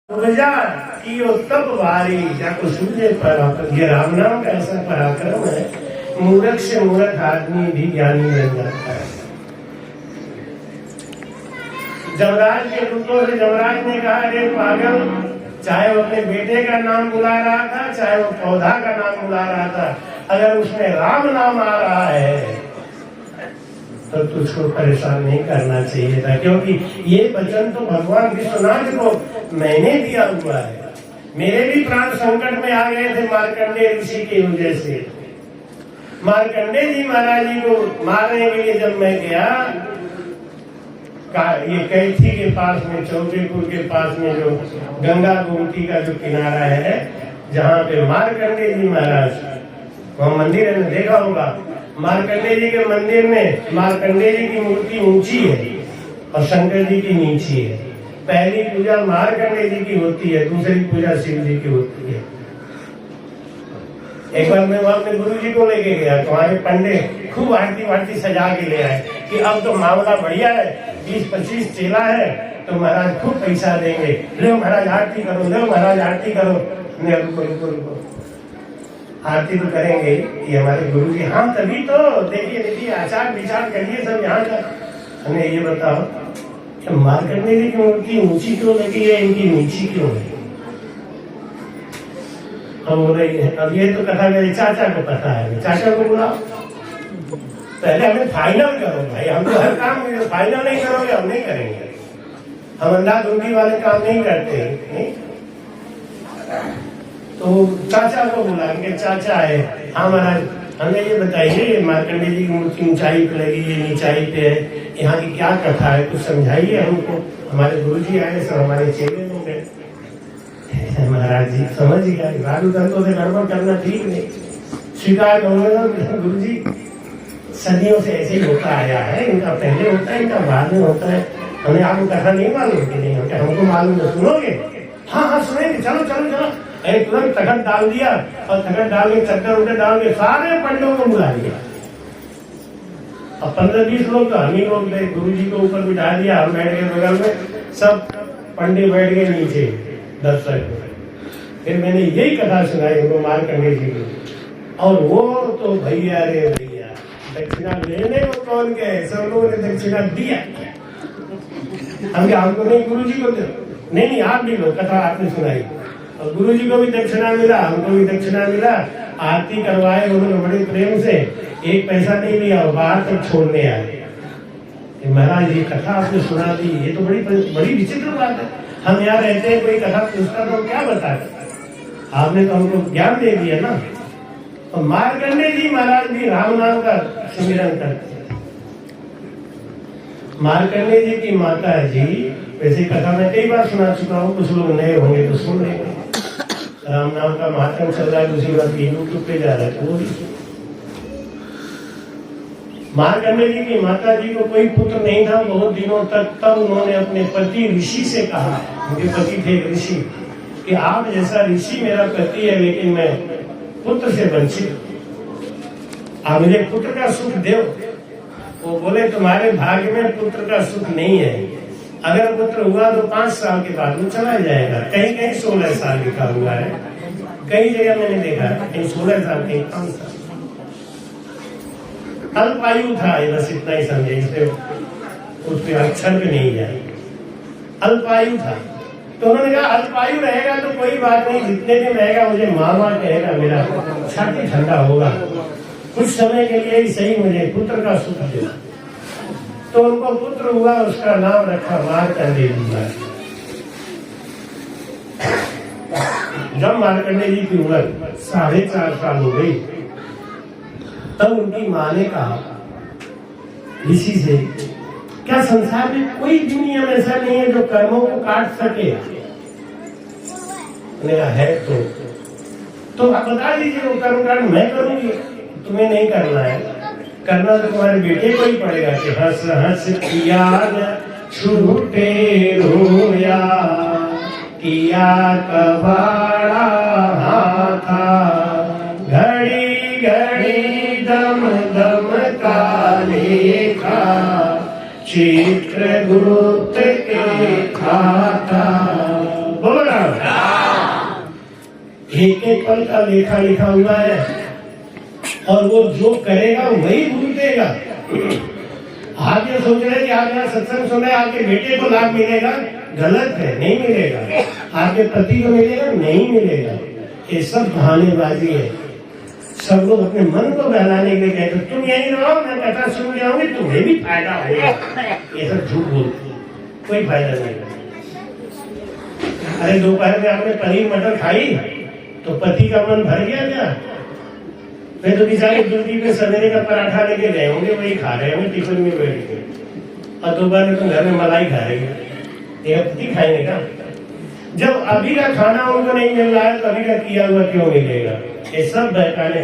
की तब वारी जाको सूझे पराक्रम। ये राम नाम का ऐसा पराक्रम है, मूर्ख से मूर्ख आदमी भी ज्ञानी बन जाता है। जमराज के पुत्रों से जमराज ने कहा, अरे पागल, चाहे वो अपने बेटे का नाम बुला रहा था, चाहे वो पौधा का नाम बुला रहा था, अगर उसमें राम नाम आ रहा है तो तुझको परेशान नहीं करना चाहिए था, क्योंकि ये वचन तो भगवान विश्वनाथ को मैंने दिया हुआ है। मेरे भी प्राण संकट में आ गए थे मार्कंडेय ऋषि की वजह से। मार्कंडेय जी महाराज जी को मारने के लिए जब मैं गया, ये कैथी के पास में, चौबेपुर के पास में जो गंगा गोमती का जो किनारा है, जहाँ पे मार्कंडेय जी महाराज, वहाँ मंदिर है, देखा होगा। मार्कंडेय जी के मंदिर में मार्कंडेय जी की मूर्ति ऊंची है और शंकर जी की नीची है। पहली पूजा मार्कंडेय जी की होती है, दूसरी पूजा शिव जी की होती है। एक बार मैं अपने गुरु जी को लेके गया तो हमारे पंडे खूब आरती वारती सजा के ले आए कि अब तो मामला बढ़िया है, 20-25 चेला है तो महाराज खूब पैसा देंगे, लो महाराज आरती करो, लो महाराज आरती करो। रुको, आरती तो करेंगे ये हमारे गुरु जी। हाँ तभी तो, देखिए आचार विचार करिए सब यहाँ का। हमें ये बताओ, मार्कंडेय जी की मूर्ति ऊंची क्यों लगी है, इनकी नीची क्यों है? हम बोल रही है, अब ये तो कथा मेरे चाचा को पता है, चाचा को बुलाओ। पहले हमें फाइनल करो भाई, हम तो हर काम फाइनल नहीं करोगे हम नहीं करेंगे। हम अंधाधुंधी वाले काम नहीं करते नहीं? तो चाचा को बुलाएंगे, चाचा है, हाँ महाराज हमें ये बताइए, मार्कंडेय जी की मूर्ति ऊंचाई पे लगी है, नीचाई पे है, यहाँ की क्या कथा है, कुछ समझाइए हमको। हमारे गुरु जी आए, सब हमारे चेले लोग गए। महाराज जी समझ गया, राजू तंत्रों से गड़बड़ करना ठीक नहीं, स्वीकार करूंगा गुरु जी, सदियों से ऐसे ही होता आया है, इनका पहले होता है, इनका बाद में होता है। हमें आपको कथा नहीं मालूम कि नहीं, हमको मालूम है, सुनोगे? हाँ सुनेंगे, चलो। एक तुरंत तखत डाल दिया और तखत डाल के चक्कर उठे डाल के सारे पंडितों को बुला लिया। अब 15-20 लोग तो हम ही लोग थे, गुरु जी को ऊपर बिठा दिया, हम बैठ गए बगल में, सब पंडित बैठ गए नीचे दर्शक। फिर मैंने यही कथा सुनाई उनको मार्कंडेय जी को, और वो तो भैया रे भैया, दक्षिणा लेने को कौन गए, सब लोगों ने दक्षिणा दिया। हमको नहीं, गुरु जी को नहीं आप भी लो, कथा आपने सुनाई, और गुरु जी को भी दक्षिणा मिला, हमको भी दक्षिणा मिला। आरती करवाए उन्होंने बड़े प्रेम से, एक पैसा नहीं लिया, बाहर तक छोड़ने आए। महाराज ये कथा आपने सुना दी, ये तो बड़ी विचित्र बात है। हम यहाँ रहते हैं, कोई कथा पूछता तो क्या बताते, आपने तो हमको ज्ञान दे दिया ना। और मार्कंडेय जी महाराज भी राम नाम का सिमरन करते हैं। मार्कंडेय जी की माता जी, वैसे कथा मैं कई बार सुना चुका हूँ, कुछ लोग नए होंगे तो सुन लेंगे। राम नाम का महात्म चल रहा है, दूसरी बात यूट्यूब पे जा रहा है तो वो भी। मार्कंडेय जी की माता जी को कोई पुत्र नहीं था बहुत दिनों तक। तब उन्होंने अपने पति ऋषि से कहा, उनके पति थे ऋषि, कि आप जैसा ऋषि मेरा पति है, लेकिन मैं पुत्र से वंचित, आप मुझे पुत्र का सुख दो। वो बोले तुम्हारे भाग्य में पुत्र का सुख नहीं है, अगर पुत्र हुआ तो 5 साल के बाद वो चला जाएगा। कहीं 16 साल लिखा हुआ है, कई जगह मैंने देखा, कहीं 16 साल, कहीं 5 साल। अल्पायु था, बस इतना ही समझे, इससे उसके अक्षर पे नहीं जाए, अल्पायु था। तो उन्होंने कहा अल्पायु रहेगा तो कोई बात नहीं, जितने दिन रहेगा मुझे मामा कहेगा, मेरा छाती ठंडा होगा, कुछ समय के लिए ही सही मुझे पुत्र का सुख देगा। तो उनको पुत्र हुआ, उसका नाम रखा मार्कंडेय जी। जब मार्कंडेय जी की उम्र 4.5 साल हो गई, तब उनकी माँ ने कहा ऋषि से, क्या संसार में कोई दुनिया में ऐसा नहीं है जो कर्मों को काट सके? है तो आप बता दीजिए, वो कर्म कांड मैं करूंगी, तुम्हें नहीं करना है। करना तो तुम्हारे बेटे को ही पड़ेगा कि हंस हंस किया छूटे रोया, किया कबाड़ा हाथा, घड़ी घड़ी दम दम का लेखा, चित्रगुप्त के खाता। बोला एक एक पल का लेखा लिखा हुआ है और वो जो करेगा वही भुगतेगा। आप ये सोच रहे हैं कि आप यहाँ सत्संग सुन रहे हैं, आपके बेटे को लाभ मिलेगा, गलत है, नहीं मिलेगा। आपके पति को मिलेगा, नहीं मिलेगा। ये सब बहानेबाजी है। सब लोग अपने मन को बहलाने के लिए कहते तुम यही रहो, मैं कथा सुन जाऊंगी, तुम्हें भी फायदा होगा। ये सब झूठ बोलते, कोई फायदा नहीं। अरे दोपहर में आपने पनीर मटर खाई तो पति का मन भर गया क्या? वे तो बेचारे ड्यूटी पे सवेरे का पराठा लेके गए होंगे, वही खा रहे होंगे टिफिन में बैठ के, और दोपहर में तुम घर में मलाई खा रहे हो। ये पति खाएंगे क्या? जब अभी का खाना उनको नहीं मिल रहा है तो अभी का किया हुआ क्यों मिलेगा? ये सब बहकाने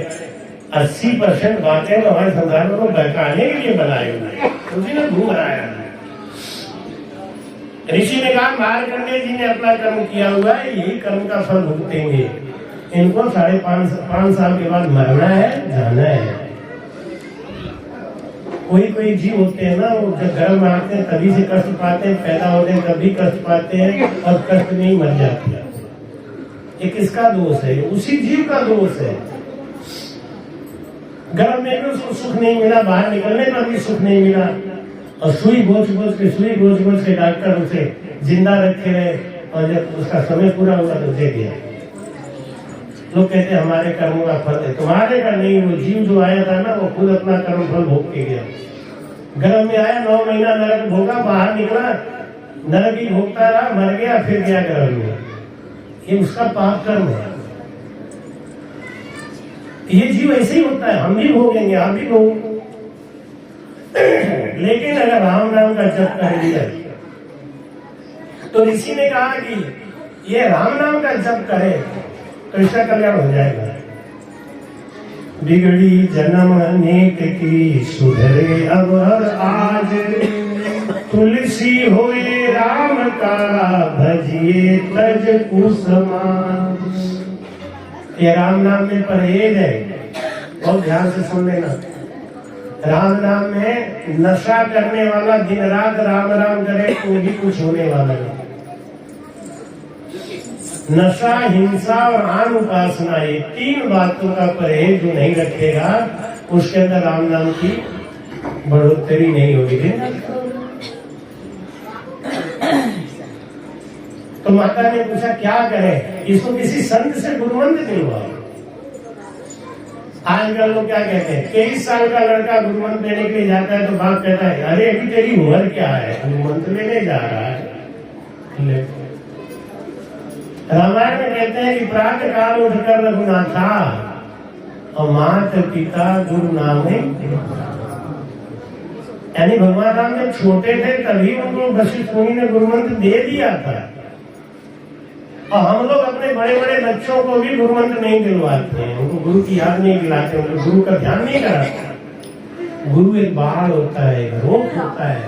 80% बातें तो हमारे संसार में बहकाने के लिए बनाए हुए हैं, उसी ने घूम रहा है। ऋषि ने कहा मार्कंडेय जी ने अपना कर्म किया हुआ है, यही कर्म का फल भुगतेंगे। इनको 5.5 साल के बाद मरना है, जाना है। कोई जीव होते हैं ना, वो जब गर्भ में आते हैं तभी से कष्ट पाते हैं, पैदा होते हैं तभी कष्ट पाते हैं और कष्ट में ही मर जाते हैं। ये किसका दोष है? उसी जीव का दोष है। गर्भ में भी उसको सुख नहीं मिला, बाहर निकलने पर भी सुख नहीं मिला, और सुई गोच के डॉक्टर उसे जिंदा रखे रहे, और जब उसका समय पूरा हुआ तो दे दिया। लोग कहते हैं हमारे कर्मों का फल है, तुम्हारे का नहीं। वो जीव जो आया था ना, वो खुद अपना कर्म फल भोग के गया। गर्भ में आया, 9 महीना नरक भोगा, बाहर निकला नरक ही भोगता रहा, मर गया, फिर गया गर्भ में। ये उसका पाप कर्म है। ये जीव ऐसे ही होता है, हम भी भोगेंगे, आप भी भोगेंगे। लेकिन अगर राम नाम का जप कर लिया तो ऋषि ने कहा कि ये राम नाम का जप करे तो इसका कल्याण हो जाएगा। बिगड़ी जन्म अनेक की, सुधरे अब हर आज, तुलसी होए राम का, भजिए तज कुसुमान। ये राम नाम में परहेज है, बहुत ध्यान से सुन लेना। राम नाम में नशा करने वाला दिन रात राम राम करे तो भी कुछ होने वाला नहीं। नशा, हिंसा और आन उपासना, ये 3 बातों का परहेज जो नहीं रखेगा उसके अंदर राम नाम की बढ़ोतरी नहीं होगी। तो माता ने पूछा क्या करें? इसको किसी संत से गुरुमंत्र दिलवाओ। आजकल लोग क्या कहते हैं, 23 साल का लड़का गुरुमंत्र लेने के लिए जाता है तो बाप कहता है अरे अभी तेरी उम्र क्या है, गुरुमंत्र लेने जा रहा है। रामायण में कहते हैं कि प्रातः काल उठकर रघुनाथा, और माता पिता गुरु नाम है। यानी भगवान राम जब छोटे थे तभी उनको वशिष्ठ मुनि ने गुरुमंत्र दे दिया था। और हम लोग अपने बड़े बड़े बच्चों को भी गुरुमंत्र नहीं दिलवाते हैं, उनको गुरु की याद नहीं दिलाते, उनको गुरु का ध्यान नहीं कराते। गुरु एक बाढ़ होता है, एक रोक होता है,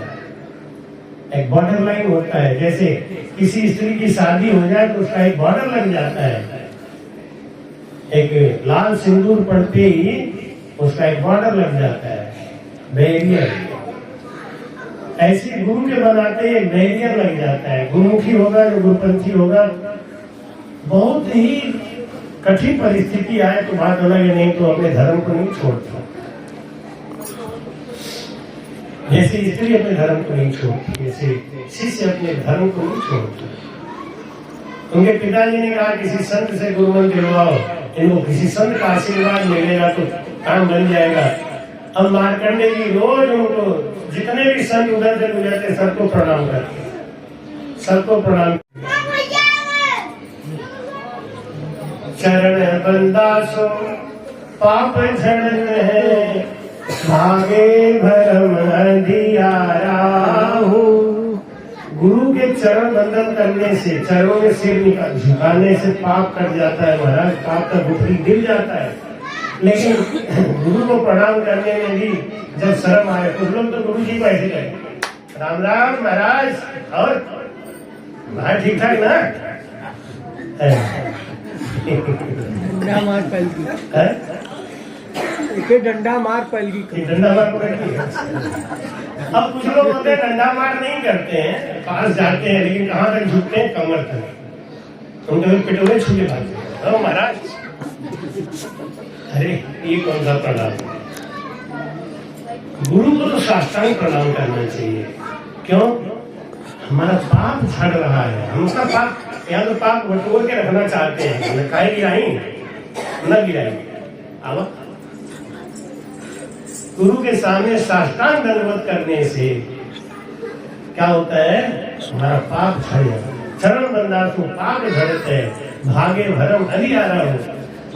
एक बॉर्डर लाइन होता है। जैसे किसी स्त्री की शादी हो जाए तो उसका एक बॉर्डर लग जाता है, एक लाल सिंदूर पड़ते ही उसका एक बॉर्डर लग जाता है, बैरियर। ऐसे गुरु के बनाते ही एक बैरियर लग जाता है। गुरुमुखी होगा जो गुरुपंथी होगा, बहुत ही कठिन परिस्थिति आए तो बात अलग है, नहीं तो अपने धर्म को नहीं छोड़ता। जैसे स्त्री अपने धर्म को नहीं छोड़ती, जैसे शिष्य अपने धर्म को नहीं छोड़ता। उनके पिताजी ने कहा किसी संत से गुरुमंत्र दिलवाओ, इनको किसी संत का आशीर्वाद मिलेगा तो काम बन जाएगा। अब मार्कंडेय जी रोज उनको जितने भी संत उधर से गुजरते सबको प्रणाम करते, सबको प्रणाम। चरण बंदासो पाप झड़न है, भागे भरम अंधियारा हो। गुरु के चरण बंधन करने से, चरणों में सिर झुकाने से पाप कट जाता है महाराज, पाप का गुठली गिर जाता है। लेकिन गुरु को प्रणाम करने में भी जब शर्म आए, कुछ लोग तो गुरु जी को ऐसे कहे राम राम महाराज, और भाई ठीक ठाक ना? डंडा मार पलगी, डंडा मार पलगी, डंडा मार पलगी। अब कुछ लोग होते हैं डंडा मार नहीं करते हैं, पास जाते हैं, लेकिन कहाँ तक झुकते हैं? कमर तक। उनके पिटोरे छूटे भागते हैं। तो महाराज, अरे ये कौन सा प्रणाम? गुरु को तो साष्टांग प्रणाम करना चाहिए। क्यों? हमारा पाप झड़ रहा है, हम उसका पाप यहाँ तो पाप बटोर के रखना चाहते हैं। न खाए गिराई न गिराई। अब गुरु के सामने साष्टांग दंडवत करने से क्या होता है? हमारा पाप झड़ जाता है। चरण बंदासु पाप झड़ते है, भागे भरम हरियारा हो।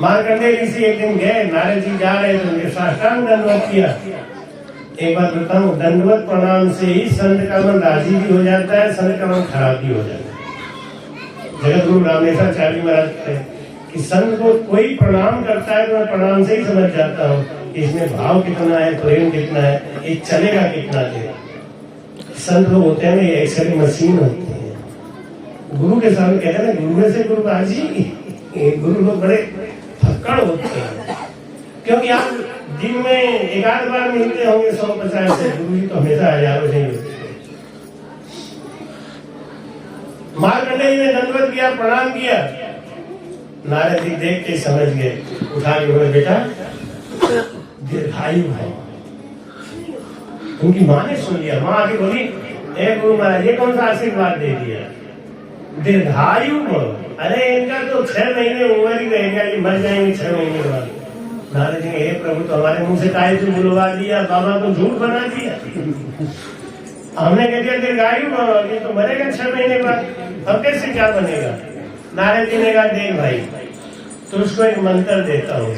मार्कंडेय ऋषि एक दिन गए, नारद जी जा रहे थे, उनके साष्टांग दंडवत किया। एक बात बताऊं, दंडवत प्रणाम से ही संत का मन राजी भी हो जाता है, संत का मन खराब भी हो जाता है। जगत गुरु रामेश्वराचार्य महाराज कहते हैं कि संत को कोई प्रणाम करता है तो मैं प्रणाम से ही समझ जाता हूँ कि इसमें भाव कितना है, प्रेम कितना है, ये चलेगा कितना देर। संत लोग होते हैं ना, ये एक्सरे मशीन होती है। गुरु के सामने कहते हैं ना, गुरु से गुरु बाजी। गुरु लोग बड़े फक्कड़ होते हैं, क्योंकि आप दिन में एक आध बार मिलते होंगे 150 से, गुरु जी तो हमेशा हजारों से मिलते हैं। मार्कंडेय जी ने दंडवत किया, प्रणाम किया। नारद जी देख के समझ गए, उठा के बोले, बेटा दीर्घायु है। उनकी माँ ने सुन लिया, माँ आके बोली, ए गुरु महाराज ये कौन सा आशीर्वाद दे दिया? दीर्घायु हो? अरे इनका तो 6 महीने उम्र ही रहेगा, ये मर जाएंगे 6 महीने के बाद। नारद जी, हे प्रभु, तो हमारे मुंह से काहे से बुलवा दिया? बाबा को झूठ बना दिया। हमने कह दिया दीर्घायु बाबा, ये तो मरेगा 6 महीने बाद, अब कैसे क्या बनेगा? नारद जी ने कहा, देख भाई, तो उसको एक मंत्र देता हूँ,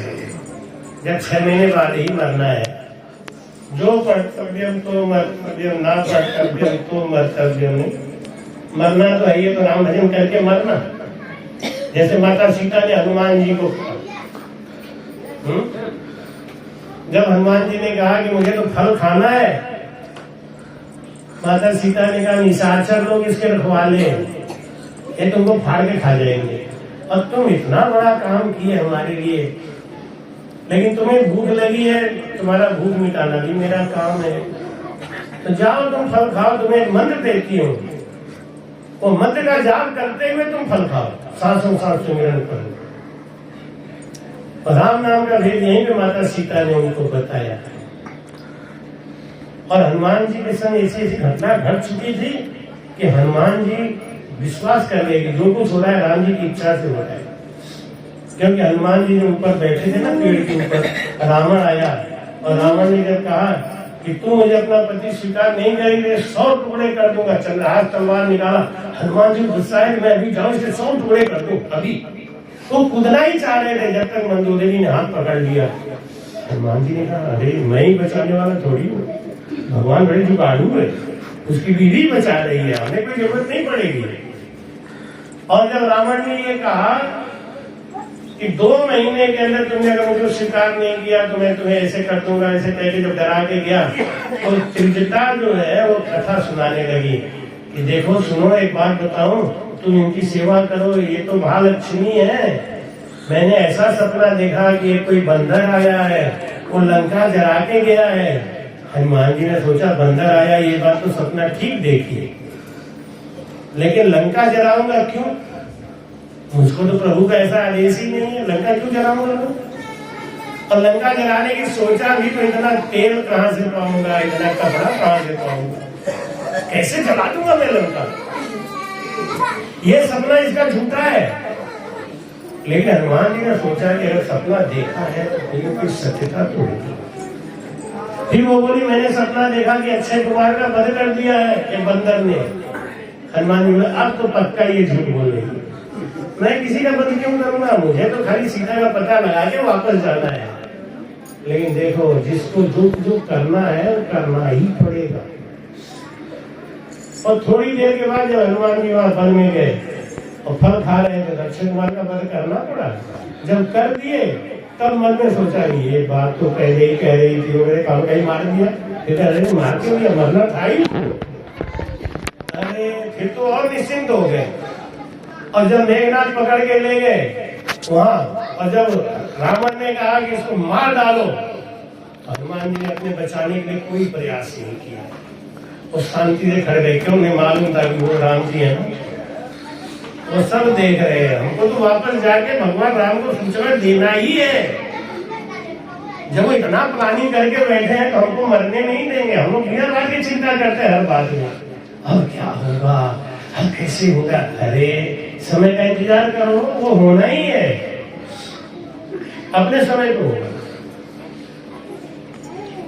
जब 6 महीने बाद ही मरना है, जो कर्तव्यम तो मर्तव्यम, ना कर्तव्यम तो मर्तव्यम। मरना तो है, ये तो नाम भजन करके मरना। जैसे माता सीता ने हनुमान जी को कहा, जब हनुमान जी ने कहा कि मुझे तो फल खाना है, माता सीता ने कहा, निशाचर लोग इसके रखवाले, ये तुमको फाड़ के खा जाएंगे, और तुम इतना बड़ा काम किए हमारे लिए, लेकिन तुम्हें भूख लगी है, तुम्हारा भूख मिटाना भी मेरा काम है, तो जाओ तुम फल खाओ। तुम्हें एक मंत्र देती हूँ, वो मंत्र का जाप करते हुए तुम फल खाओ, सांसों सांस सुमिरन करो। राम नाम का भेद यहीं पे माता सीता ने उनको बताया। और हनुमान जी के संग ऐसी ऐसी घटना घट चुकी थी कि हनुमान जी विश्वास कर गए कि जो कुछ हो रहा है राम जी की इच्छा से हो रहा है। क्योंकि हनुमान जी जो ऊपर बैठे थे ना पेड़ के ऊपर, रावण आया और रावण ने जब कहा कि तू मुझे अपना पति स्वीकार नहीं करेंगे, 100 टुकड़े कर दूंगा, चंद्रहास तलवार निकाला। हनुमान जी गुस्सा है, मैं अभी जाऊं इसे 100 टुकड़े कर दूं अभी। तो कूदना ही चाह रहे थे, जब तक मंदोदरी ने हाथ पकड़ लिया। हनुमान जी ने कहा, अरे मैं ही बचाने वाला थोड़ी हूँ, भगवान बड़े जुगाड़ू है, उसकी बीवी बचा रही है, हमें कोई जरूरत नहीं पड़ेगी। और जब रावण ने ये कहा कि 2 महीने के अंदर तुमने अगर मुझे स्वीकार नहीं किया तो मैं तुम्हें ऐसे कर दूंगा, ऐसे कह के जब डरा के गया, तो त्रिजटा जो है वो कथा सुनाने लगी कि देखो सुनो, एक बात बताऊं, तुम इनकी सेवा करो, ये तो महालक्ष्मी है। मैंने ऐसा सपना देखा कि कोई बंदर आया है, वो लंका जरा के गया है। हनुमान जी ने सोचा, बंदर आया, ये बात तो सपना ठीक देखी है, लेकिन लंका जराऊंगा क्यों? मुझको तो प्रभु का ऐसा आदेश ही नहीं है, लंका क्यों जलाऊंगा मैं? और लंका जलाने की सोचा भी तो इतना तेल कहाँ से पाऊंगा, इतना कपड़ा कहाँ से पाऊंगा, कैसे जला दूंगा मैं लंका? ये सपना इसका झूठा है। लेकिन हनुमान जी ने सोचा कि अगर सपना देखा है तो कोई सत्यता तो होगी। फिर वो बोली, मैंने सपना देखा कि अक्षय कुमार का वध कर दिया है एक बंदर ने। हनुमान जी बोले, अब तो पक्का ये झूठ बोल रही है, मैं किसी का वध क्यों करूंगा, मुझे तो खाली सीता का पता लगा के वापस जाना है। लेकिन देखो, जिसको जो करना है वो करना ही पड़ेगा। और थोड़ी देर के बाद जब हनुमान जी वहां वन में गए और फल खा रहे थे, अक्षय कुमार का वध करना पड़ा। जब कर दिए तब मन में सोचा, ये बात तो पहले ही कह रही थी, मेरे काम का ही मार दिया। फिर अरे मार क्यों दिया, मरना था ही। अरे फिर तो और निश्चिंत हो गए। और जब मेघनाथ पकड़ के ले गए वहां, और जब रावण ने कहा कि इसको मार डालो, हनुमान जी ने अपने बचाने के लिए कोई प्रयास नहीं किया, वो शांति से खड़े रहे। क्यों? उन्हें मालूम था कि वो राम जी है ना। वो सब देख रहे हैं। हमको तो वापस जाके भगवान राम को सूचना देना ही है। जब वो इतना प्लानिंग करके बैठे हैं तो हमको मरने नहीं देंगे। हम लोग बिना बात की चिंता करते हैं हर बात में, अब क्या होगा, अब कैसे होगा। अरे समय का इंतजार करो, वो होना ही है, अपने समय को होगा।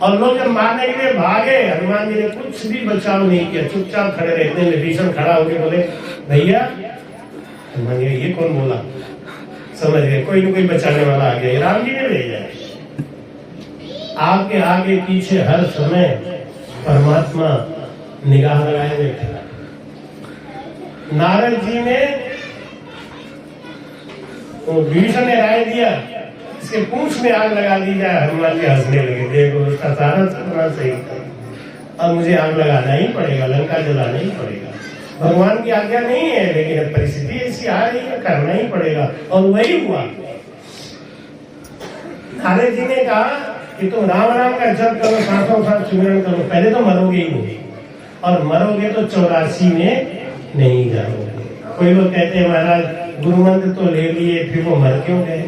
और लोग जब मारने के लिए भागे, हनुमान जी ने कुछ भी बचाव नहीं किया, चुपचाप खड़े रहते। विभीषण खड़ा होकर बोले भैया, हनुमान जी ये कौन बोला, समझ गए कोई न कोई बचाने वाला आ गया, राम जी ने भेजा है। आपके आगे पीछे हर समय परमात्मा निगाह लगाए बैठे। नारद जी ने तो विभीषण ने राय दिया इसके पूंछ में आग लगा दी जाए। हनुमान जी हंसने लगे, देखो उसका सारा सपना सही था, अब मुझे आग लगाना ही पड़ेगा, लंका जलाना ही पड़ेगा। भगवान की आज्ञा नहीं है, लेकिन परिस्थिति ऐसी आ रही है, करना ही पड़ेगा। और वही हुआ। नारद जी ने कहा कि तुम राम राम का जप करो, साथों साथ सुमिरन करो, पहले तो मरोगे ही नहीं, और मरोगे तो 84 में नहीं जाओगे। कोई लोग कहते हैं महाराज गुरु मंत्र तो ले लिए, फिर वो मर क्यों गए?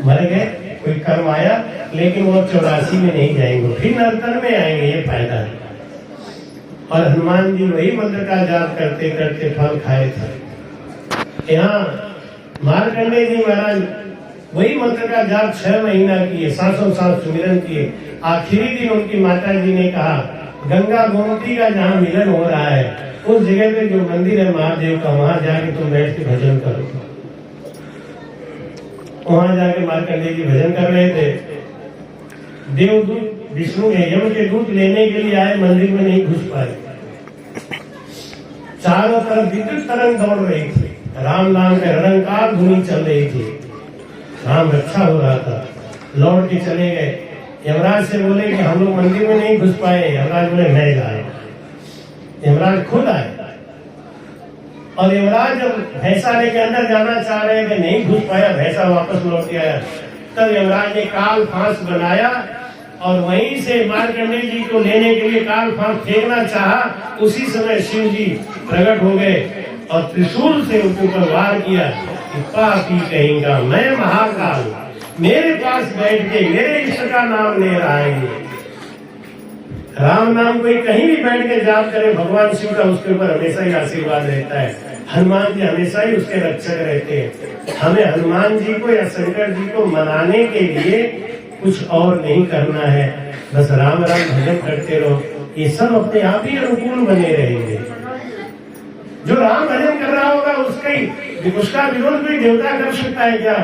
मर गए, कोई कर्म आया, लेकिन वो 84 में नहीं जाएंगे, फिर नर्तन में आएंगे, ये फायदा है। और हनुमान जी वही मंत्र का जाप करते करते फल खाए थे। यहाँ मार्कंडेय जी महाराज वही मंत्र का जाप 6 महीना किए, 700 सुमिरन किए। आखिरी दिन उनकी माता जी ने कहा गंगा गोमती का जहाँ मिलन हो रहा है, उस जगह पे जो मंदिर है महादेव का, वहां जाके तुम बैठ के भजन करो। वहां जाके मार्कंडेय जी भजन कर रहे थे। देवदूत विष्णु यम के दूत लेने के लिए आए, मंदिर में नहीं घुस पाए। चारों तरफ विद्युत तरंग दौड़ रही थी, राम नाम के रणंकार धुनी चल रही थी, राम रक्षा हो रहा था। लौट के चले गए। यमराज से बोले कि हम लोग मंदिर में नहीं घुस पाए। यमराज बोले मैं जाए। यमराज खुद आए, और यमराज जब भैंसा लेके अंदर जाना चाह रहे थे, नहीं घुस पाया, भैंसा वापस लौट के आया। तब यमराज ने काल फांस बनाया और वहीं से मार्कंडेय जी को लेने के लिए काल फांस फेंकना चाहा। उसी समय शिव जी प्रकट हो गए और त्रिशूल से उनके ऊपर वार किया कि पापी कहेगा, मैं महाकाल, मेरे पास बैठ के मेरे इष्ट का नाम ले रहा है। राम नाम कोई कहीं भी बैठ के जाप करे, भगवान शिव का उसके ऊपर हमेशा ही आशीर्वाद रहता है। हनुमान जी हमेशा ही उसके रक्षक रहते हैं। हमें हनुमान जी को या शंकर जी को मनाने के लिए कुछ और नहीं करना है, बस राम राम भजन करते रहो, ये सब अपने आप ही अनुकूल बने रहेंगे। जो राम भजन कर रहा होगा उसका विरोध कोई देवता कर सकता है क्या?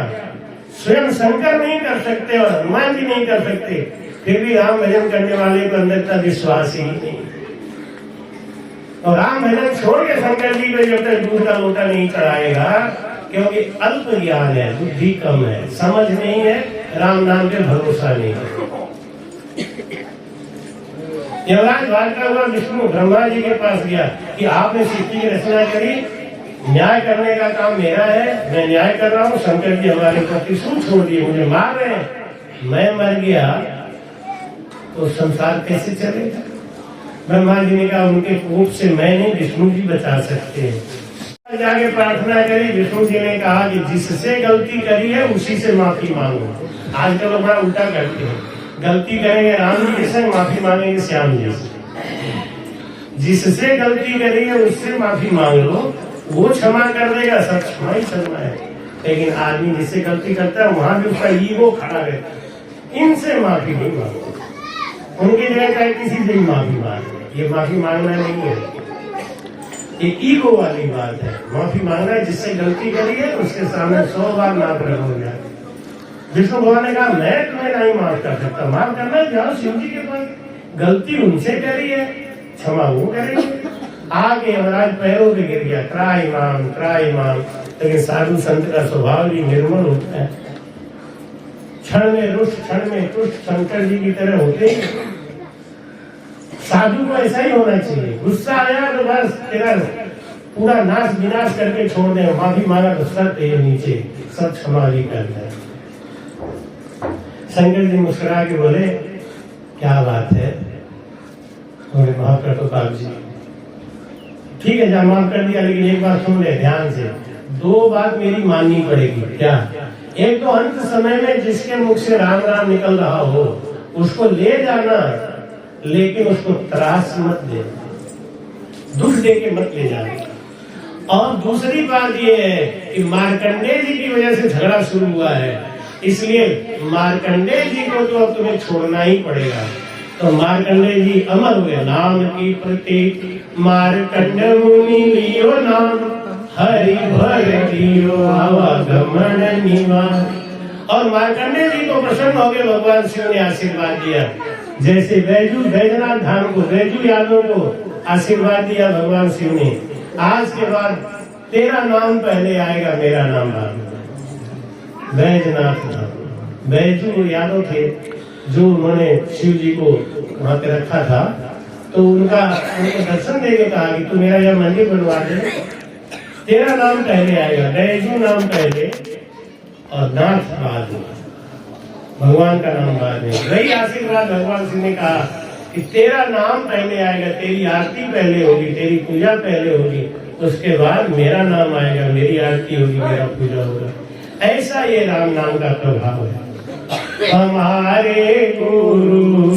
स्वयं शंकर नहीं कर सकते और हनुमान जी नहीं कर सकते, फिर भी राम भजन करने वाले को अंदर का विश्वास ही नहीं। और राम भजन छोड़ के शंकर जी को जब तक दूध का लोटा नहीं चढ़ाएगा, क्योंकि अल्प ज्ञान है, बुद्धि कम है, समझ नहीं है, राम नाम पे भरोसा नहीं है। यमराज भागता हुआ विष्णु ब्रह्मा जी के पास गया कि आपने सृष्टि की रचना करी, न्याय करने का काम मेरा है, मैं न्याय कर रहा हूँ। शंकर जी हमारे ऊपर त्रिशूल छोड़ दिए, मुझे मार रहे हैं, मैं मर गया तो संसार कैसे चलेगा? ब्रह्मा जी ने कहा उनके कोप से मैं नहीं, विष्णु जी बचा सकते हैं। जाके प्रार्थना करी। विष्णु जी ने कहा कि जिससे गलती करी है उसी से माफी मांगो। आजकल लोग बड़ा उल्टा करते हैं, गलती करेंगे राम जी से, माफी मांगेंगे श्याम जी से। जिससे गलती करी है उससे माफी मांग लो, वो क्षमा कर देगा, सब क्षमा ही क्षमा है। लेकिन आदमी जिससे गलती करता है वहां भी उसका ईगो खड़ा रहता है, इनसे माफी नहीं मांगो, उनकी जगह चाहे किसी से भी माफी मांगे। ये माफी मांगना नहीं है, ये ईगो वाली बात है। माफी मांगना है जिससे गलती करी है उसके सामने 100 बार माफ हो जाए। विष्णु भगवान ने कहा मैं तुम्हें नहीं माफ कर सकता, माफ करना जाओ शिव जी के पास, गलती उनसे करी है, क्षमा वो करेंगे। आगे यमराज पैरों पे गिर गया, त्राईमान। लेकिन साधु संत का स्वभाव भी निर्मल होता है, क्षण में रुष्ट क्षण में तुष्ट शंकर जी की तरह होते हैं। साधु को ऐसा ही होना चाहिए, गुस्सा आया तो बस तेरा पूरा नाश विनाश करके छोड़ दे, माफी मांगा तो सर पे नीचे, सब क्षमा भी करना है। शंकर जी मुस्कुरा के बोले क्या बात है? बोले महाप्रताप जी ठीक है, जा माफ कर दिया, लेकिन एक बात सुन ले ध्यान से, 2 बात मेरी माननी पड़ेगी। क्या? एक तो अंत समय में जिसके मुख से राम राम निकल रहा हो उसको ले जाना, लेकिन उसको त्रास मत दे, दुख दे के मत ले जाना। और दूसरी बात ये है कि मार्कंडेय जी की वजह से झगड़ा शुरू हुआ है, इसलिए मार्कंडेय जी को तो अब तुम्हें छोड़ना ही पड़ेगा। तो मार्कंडेय जी अमर हुए, नाम की प्रतीक मार्कंड मुनि लियो नाम, हरि भर दियो आवागमन निवास। और मार्कंडेय जी को प्रसन्न हो गए, भगवान शिव ने आशीर्वाद दिया। जैसे बैजनाथ धाम को, बैजू यादव को आशीर्वाद दिया भगवान शिव ने, आज के बाद तेरा नाम पहले आएगा, मेरा नाम बाद में। बैजनाथ धाम, बैजू यादव थे जो उन्होंने शिव जी को वहां पे रखा था, तो उनको दर्शन देके कहा कि तू मेरा यह मंदिर बनवा दे, तेरा नाम पहले आएगा, बैजू नाम पहले और नाथ बाद में, भगवान का नाम बाद में। वही आशीर्वाद भगवान शिव ने कहा कि तेरा नाम पहले आएगा, तेरी आरती पहले होगी, तेरी पूजा पहले होगी, उसके बाद मेरा नाम आएगा, मेरी आरती होगी, मेरा पूजा होगा। ऐसा ये राम नाम का प्रभाव है। हमारे गुरु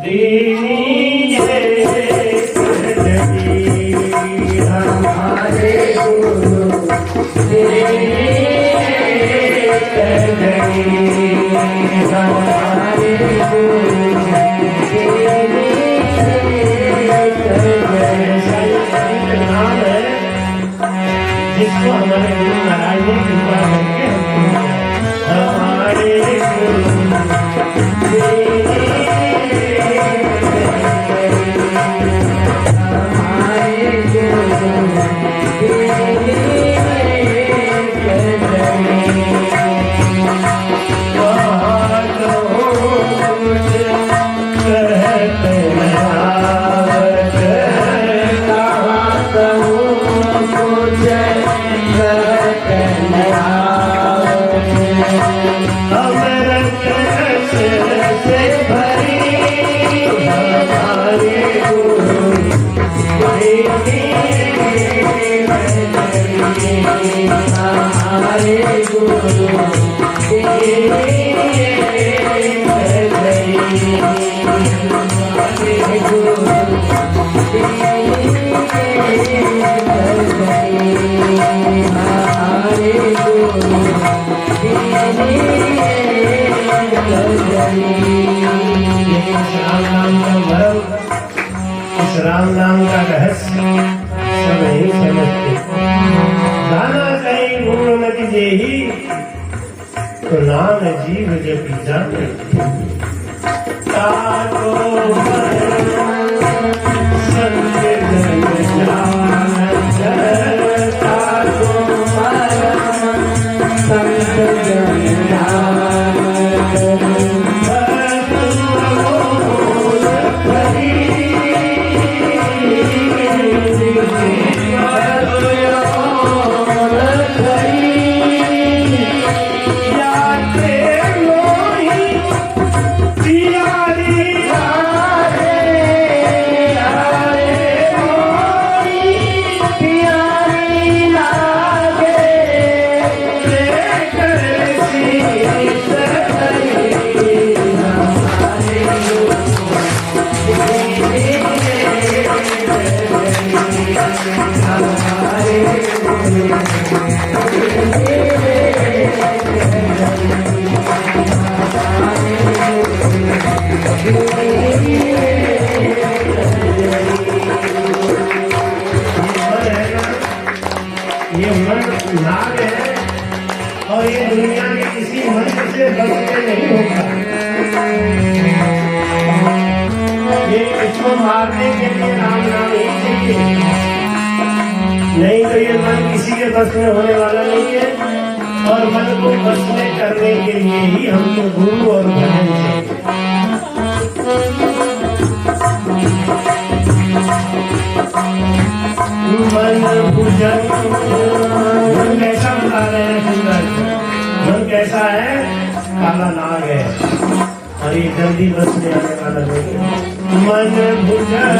दीनी हमारे गुरु जिसको हमारे गुरु महाराज ने कृपा करके हमारे राम नाम का रहस्य सब नहीं समझते। जाना कहीं गुणमति जेहि, तो नाम जीव जब जाने। ताको संग जन जानत, ताको संग जन जानत। ये मन नाग है और ये दुनिया के किसी मंत्र से बस के नहीं होता। ये इसको मारने के लिए राम नाम ही चाहिए, नहीं तो ये मन किसी के बस में होने वाला नहीं है। और मन को बस में करने के लिए ही हमको गुरु और भजन चाहिए। मन भुजन, मन कैसा बता रहे हैं सुंदर, मन कैसा है? काला नाग है और ये जल्दी बस में आने वाला नहीं है। मन भुजन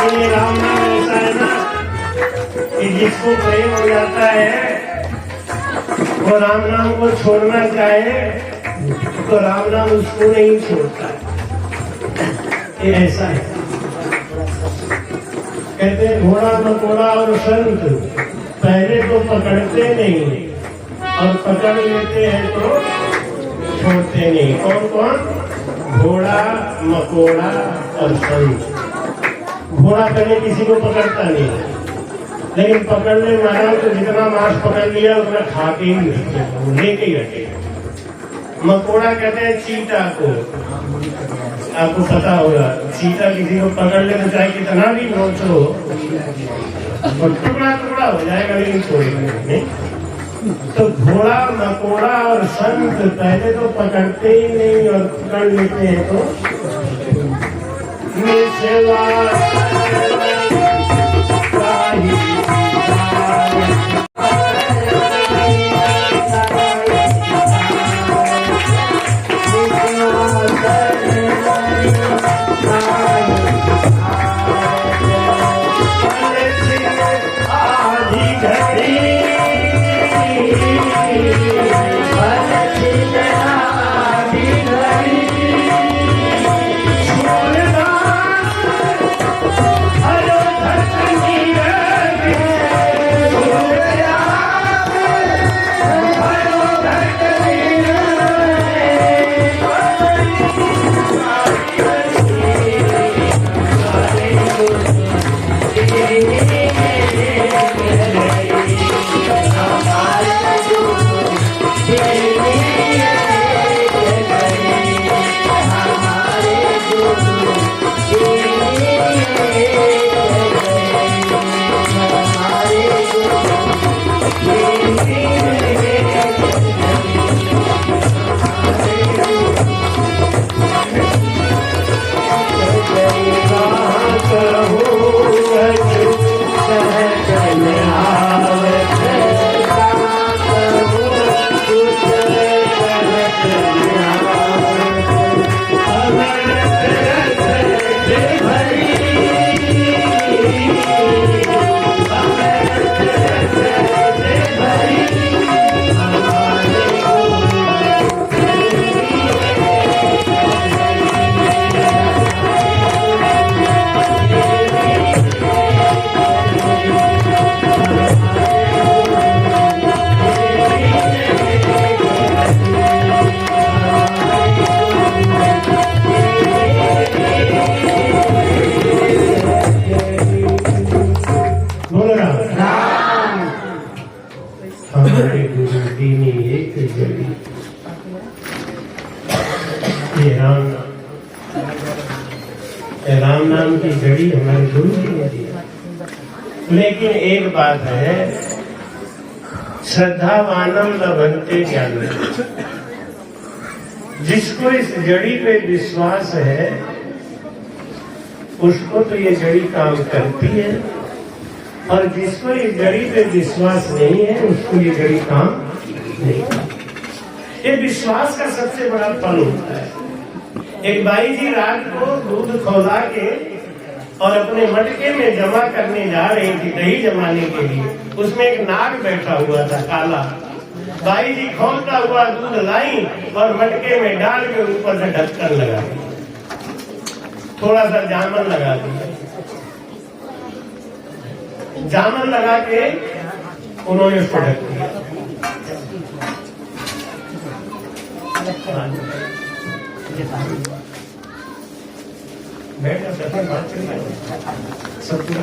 राम राम करने जिसको प्रेम हो जाता है वो राम नाम को छोड़ना चाहे तो राम नाम उसको नहीं छोड़ता। ये ऐसा है। कहते हैं घोड़ा मकोड़ा और संत पहले तो पकड़ते नहीं और पकड़ लेते हैं तो छोड़ते नहीं। कौन कौन? घोड़ा मकोड़ा और संत। घोड़ा कभी किसी को पकड़ता नहीं, लेकिन पकड़ने वाला तो जितना मांस पकड़ लिया उतना खा के ही लेके ही रखे। मकोड़ा कहते हैं चीता को। आपको पता होगा चीता किसी को पकड़ ले तो चाहे कितना भी नोच हो और टुकड़ा टुकड़ा हो जाएगा लेकिन छोड़ेगा नहीं। तो घोड़ा मकोड़ा और संत पहले तो पकड़ते ही नहीं और पकड़ लेते हैं तो राम नाम की घड़ी हमारे गुरु जी ने दी। लेकिन एक बात है, श्रद्धावानम लभन्ते ज्ञानम। जिसको इस जड़ी पे विश्वास है उसको तो ये जड़ी काम करती है, और जिसको इस जड़ी पे विश्वास नहीं है उसको ये जड़ी काम नहीं करती। ये विश्वास का सबसे बड़ा फल होता है। एक बाई जी रात को दूध खौला के और अपने मटके में जमा करने जा रही थी दही जमाने के लिए। उसमें एक नाग बैठा हुआ था काला। बाई जी खोलता हुआ दूध लाई और मटके में डाल के ऊपर से ढक्कन लगा दिया, थोड़ा सा जामन लगा दिया। जामन लगा के उन्होंने उसको ढक दिया। बैठ जा, बात सब पूरा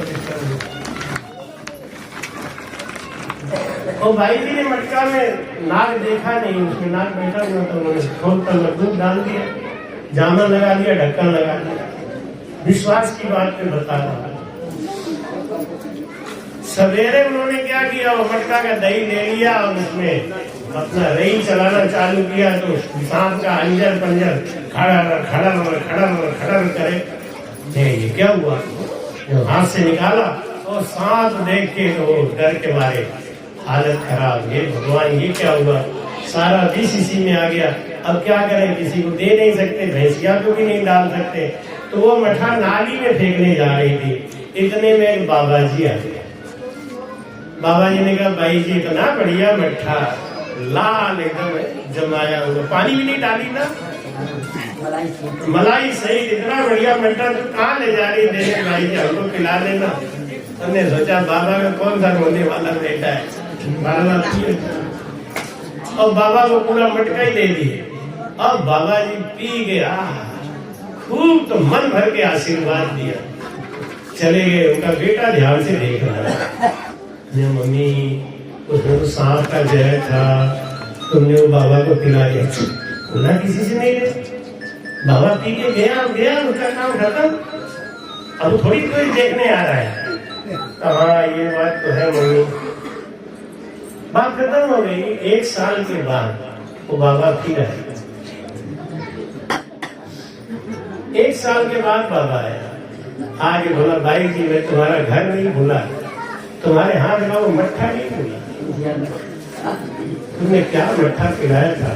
और भाई जी ने मटका में नाग देखा नहीं, उसमें नाग बैठा हुआ था। उन्होंने खोल कर दूध डाल दिया, जामन लगा दिया, ढक्कन लगा दिया। विश्वास की बात पे बता रहा। सवेरे उन्होंने क्या किया, वो मटका का दही ले लिया और उसमें अपना रही चलाना चालू किया तो सांप का अंजर पंजर खड़ा खड़ा खड़ा खड़ा करे। ये क्या हुआ, हाथ से निकाला और सांप देख के तो डर के मारे हालत खराब। ये भगवान, ये क्या हुआ, सारा विष इसी में आ गया। अब क्या करें, किसी को दे नहीं सकते, भैंसिया को भी नहीं डाल सकते। तो वो मठा नाली में फेंकने जा रही थी। इतने में एक बाबा जी आ गए। बाबा जी ने कहा, भाई जी इतना बढ़िया मठा लाल एकदम जमाया हुआ, पानी भी नहीं डाली ना, मलाई सही, इतना बढ़िया मठा तो कहाँ ले जा रही देने, भाई जी हमको पिला लेना। हमने सोचा बाबा का कौन सा रोने वाला बेटा है, और बाबा को पूरा मटका ही दे दिए। अब बाबा जी पी गया खूब, तो मन भर के आशीर्वाद दिया, चले गए। उनका बेटा ध्यान से देख रहा है, मम्मी उसमें तो सांप का जहर था, तुमने वो बाबा को पिला दिया। बोला किसी से नहीं ले, बाबा पी के गया उसका काम खत्म। अब थोड़ी कोई देखने आ रहा है। हाँ ये बात तो है मम्मी। बात खत्म हो गई। 1 साल के बाद वो बाबा फिर आए। 1 साल के बाद बाबा आया, आगे बोला, भाई जी मैं तुम्हारा घर नहीं भूला, तुम्हारे हाथ में वो मट्ठा नहीं भूला, तुमने क्या मट्ठा पिलाया था।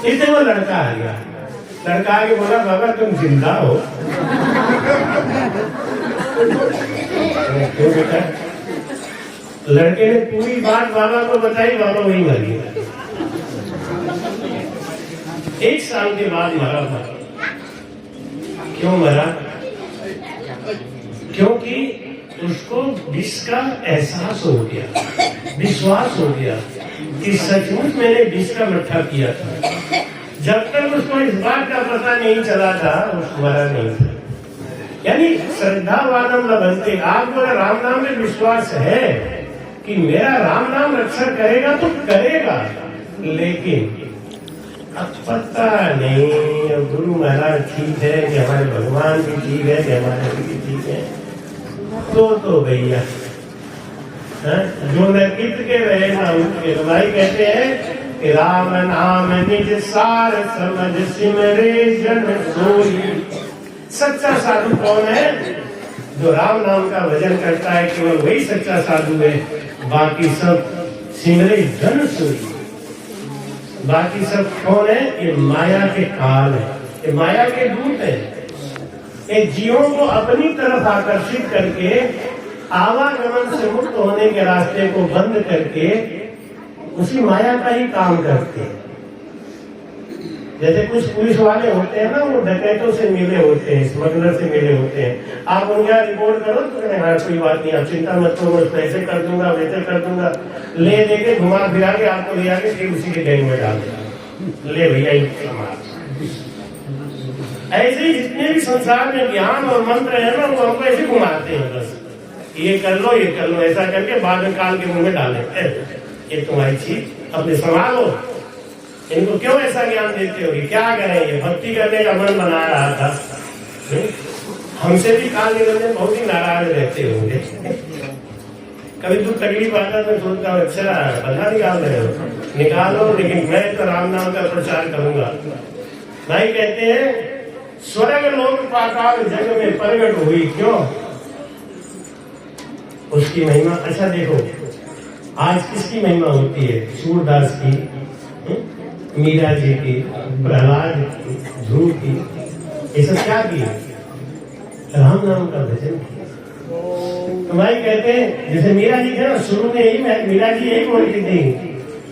इससे वो लड़का आ गया। लड़का आगे बोला, बाबा तुम जिंदा हो। क्यों बेटा? लड़के ने पूरी बात बाबा को बताई, बाबा वही मर गया। 1 साल के बाद मरा था। क्यों मरा? क्योंकि उसको विष का एहसास हो गया, विश्वास हो गया कि सचमुच मैंने विष का मट्ठा किया था। जब तक उसको इस बात का पता नहीं चला था, उसको मरा नहीं था। यानी श्रद्धावानम लभन्ते। आपको राम नाम में विश्वास है कि मेरा राम नाम रक्षा करेगा तो करेगा, लेकिन अब पता नहीं, गुरु महाराज ठीक है कि हमारे भगवान भी ठीक है कि हमारे भी ठीक है, तो भैया जो नरकित के रहे ना उनके। तो भाई कहते हैं कि राम नाम निज सार समझ सिमरे जन सोई। सच्चा साधु कौन है? जो राम नाम का भजन करता है, केवल वही सच्चा साधु है। बाकी सब सिमरे जन सोई। बाकी सब कौन है? ये माया के काल है, ये माया के दूत है। ये जीवों को अपनी तरफ आकर्षित करके आवागमन से मुक्त होने के रास्ते को बंद करके उसी माया का ही काम करते हैं। जैसे कुछ पुलिस वाले होते हैं ना, वो डकैतों से मिले होते हैं, स्मगलर से मिले होते हैं। आप उनका रिपोर्ट करो तो कहते हैं कोई बात नहीं, आप चिंता मत करो, मैं पैसे कर दूंगा, वैसे कर दूंगा। ले देके घुमा फिरा के आपको ले आके फिर उसी के गैंग में डाल देगा। ले भैया ऐसे ही जितने भी संसार में ज्ञान और मंत्र है ना, वो हमको ऐसे घुमाते हैं। बस ये कर लो, ये कर लो, ऐसा करके बाद में काल के मुंह में डाले, ये तुम्हारी चीज अपने संभालो। इनको क्यों ऐसा ज्ञान देते हो? क्या करें? ये भक्ति करने का मन बना रहा था। हमसे भी काल निकलने बहुत ही नाराज रहते होंगे। कभी दुख तकलीफ आता तो सोचता हूँ अच्छा बदला निकाल रहे हो, निकालो, लेकिन मैं तो राम नाम का प्रचार करूंगा। भाई कहते हैं स्वर्ग लोक पाताल जग में प्रगट हुई, क्यों? उसकी महिमा। अच्छा देखो, आज किसकी महिमा होती है? सूरदास की, मीरा जी की, प्रहलाद की, ध्रुव की, ये सब क्या किए? राम नाम का भजन किया। तो भाई कहते हैं जैसे मीरा जी थे ना, शुरू में यही मीरा जी यही बोलती थी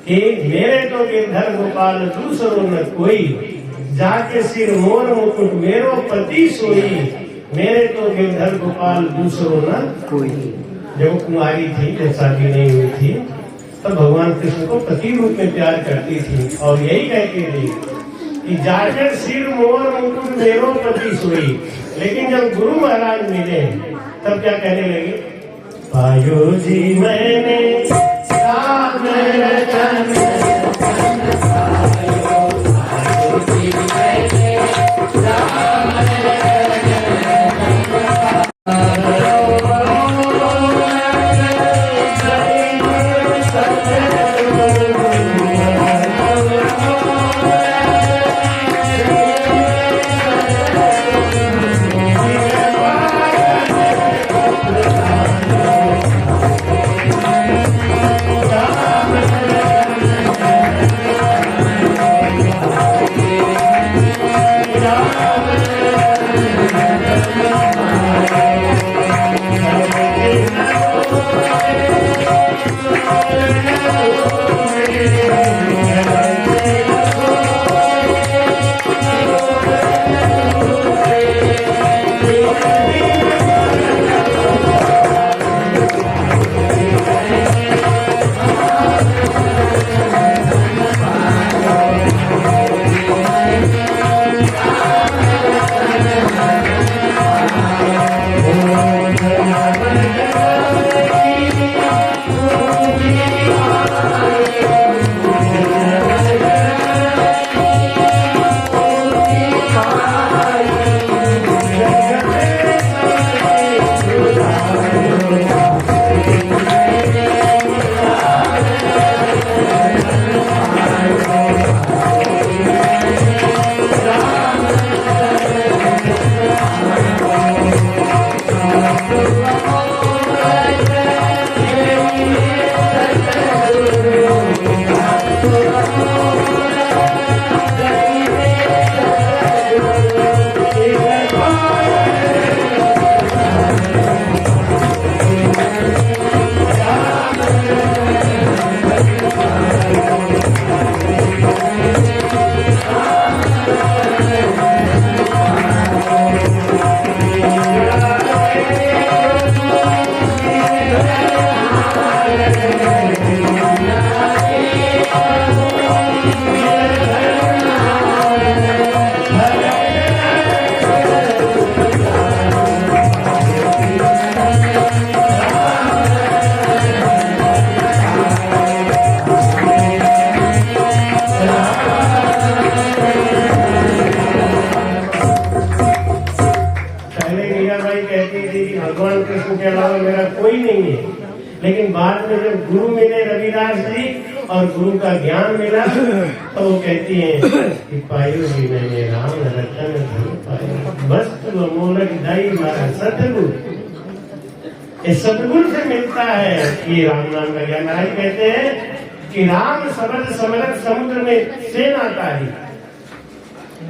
कि मेरे तो गिरधर गोपाल दूसरो न कोई, जाके सिर मोर मुकुट मेरो पति सोई, मेरे तो गिरधर गोपाल दूसरो न कोई। जब वो कुंवारी थी, जब शादी नहीं हुई थी, तब भगवान कृष्ण को पति रूप में प्यार करती थी और यही कहती थी कि जाकर सिर मोर मुकुट मेरो पति सोई। लेकिन जब गुरु महाराज मिले तब क्या कहने लगे? पायो जी मैंने राम रतन, पायो जी मैंने राम भगवान कृष्ण के अलावा मेरा कोई नहीं है। लेकिन बाद में जब गुरु मिले रविदास जी और गुरु का ज्ञान मिला तो वो कहती है कि पायो जी मैंने राम रतन धन पायो, वस्तु अमोलक दाई मारा सतगुरु। इस सतगुरु से मिलता है कि राम नाम का ज्ञान। महाराज कहते हैं कि राम शब्द समरथ समुद्र में सेनाकारी,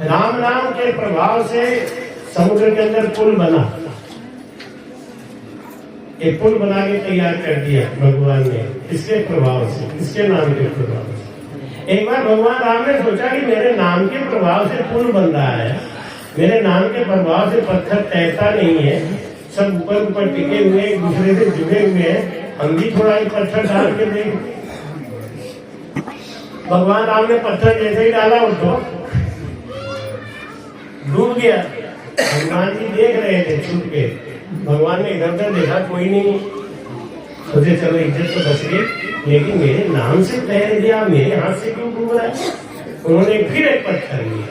राम नाम के प्रभाव से समुद्र के अंदर पुल बना। एक पुल बना के तैयार कर दिया भगवान ने, इसके प्रभाव से, इसके नाम के प्रभाव से। एक बार भगवान राम ने सोचा कि मेरे नाम के प्रभाव से पुल बन रहा है, मेरे नाम के प्रभाव से पत्थर तैरता नहीं है, सब ऊपर ऊपर टिके हुए एक दूसरे से जुड़े हुए हैं, हम भी थोड़ा एक पत्थर डाल के देख। भगवान राम ने पत्थर जैसे ही डाला उसको डूब गया। हनुमान जी देख रहे थे छुप के, भगवान ने इधर उधर देखा कोई नहीं, सोचे चलो इज्जत तो बच गई, लेकिन मेरे नाम से तैर गया, मेरे हाथ से क्यों डूब रहा है। उन्होंने फिर एक पत्थर लिया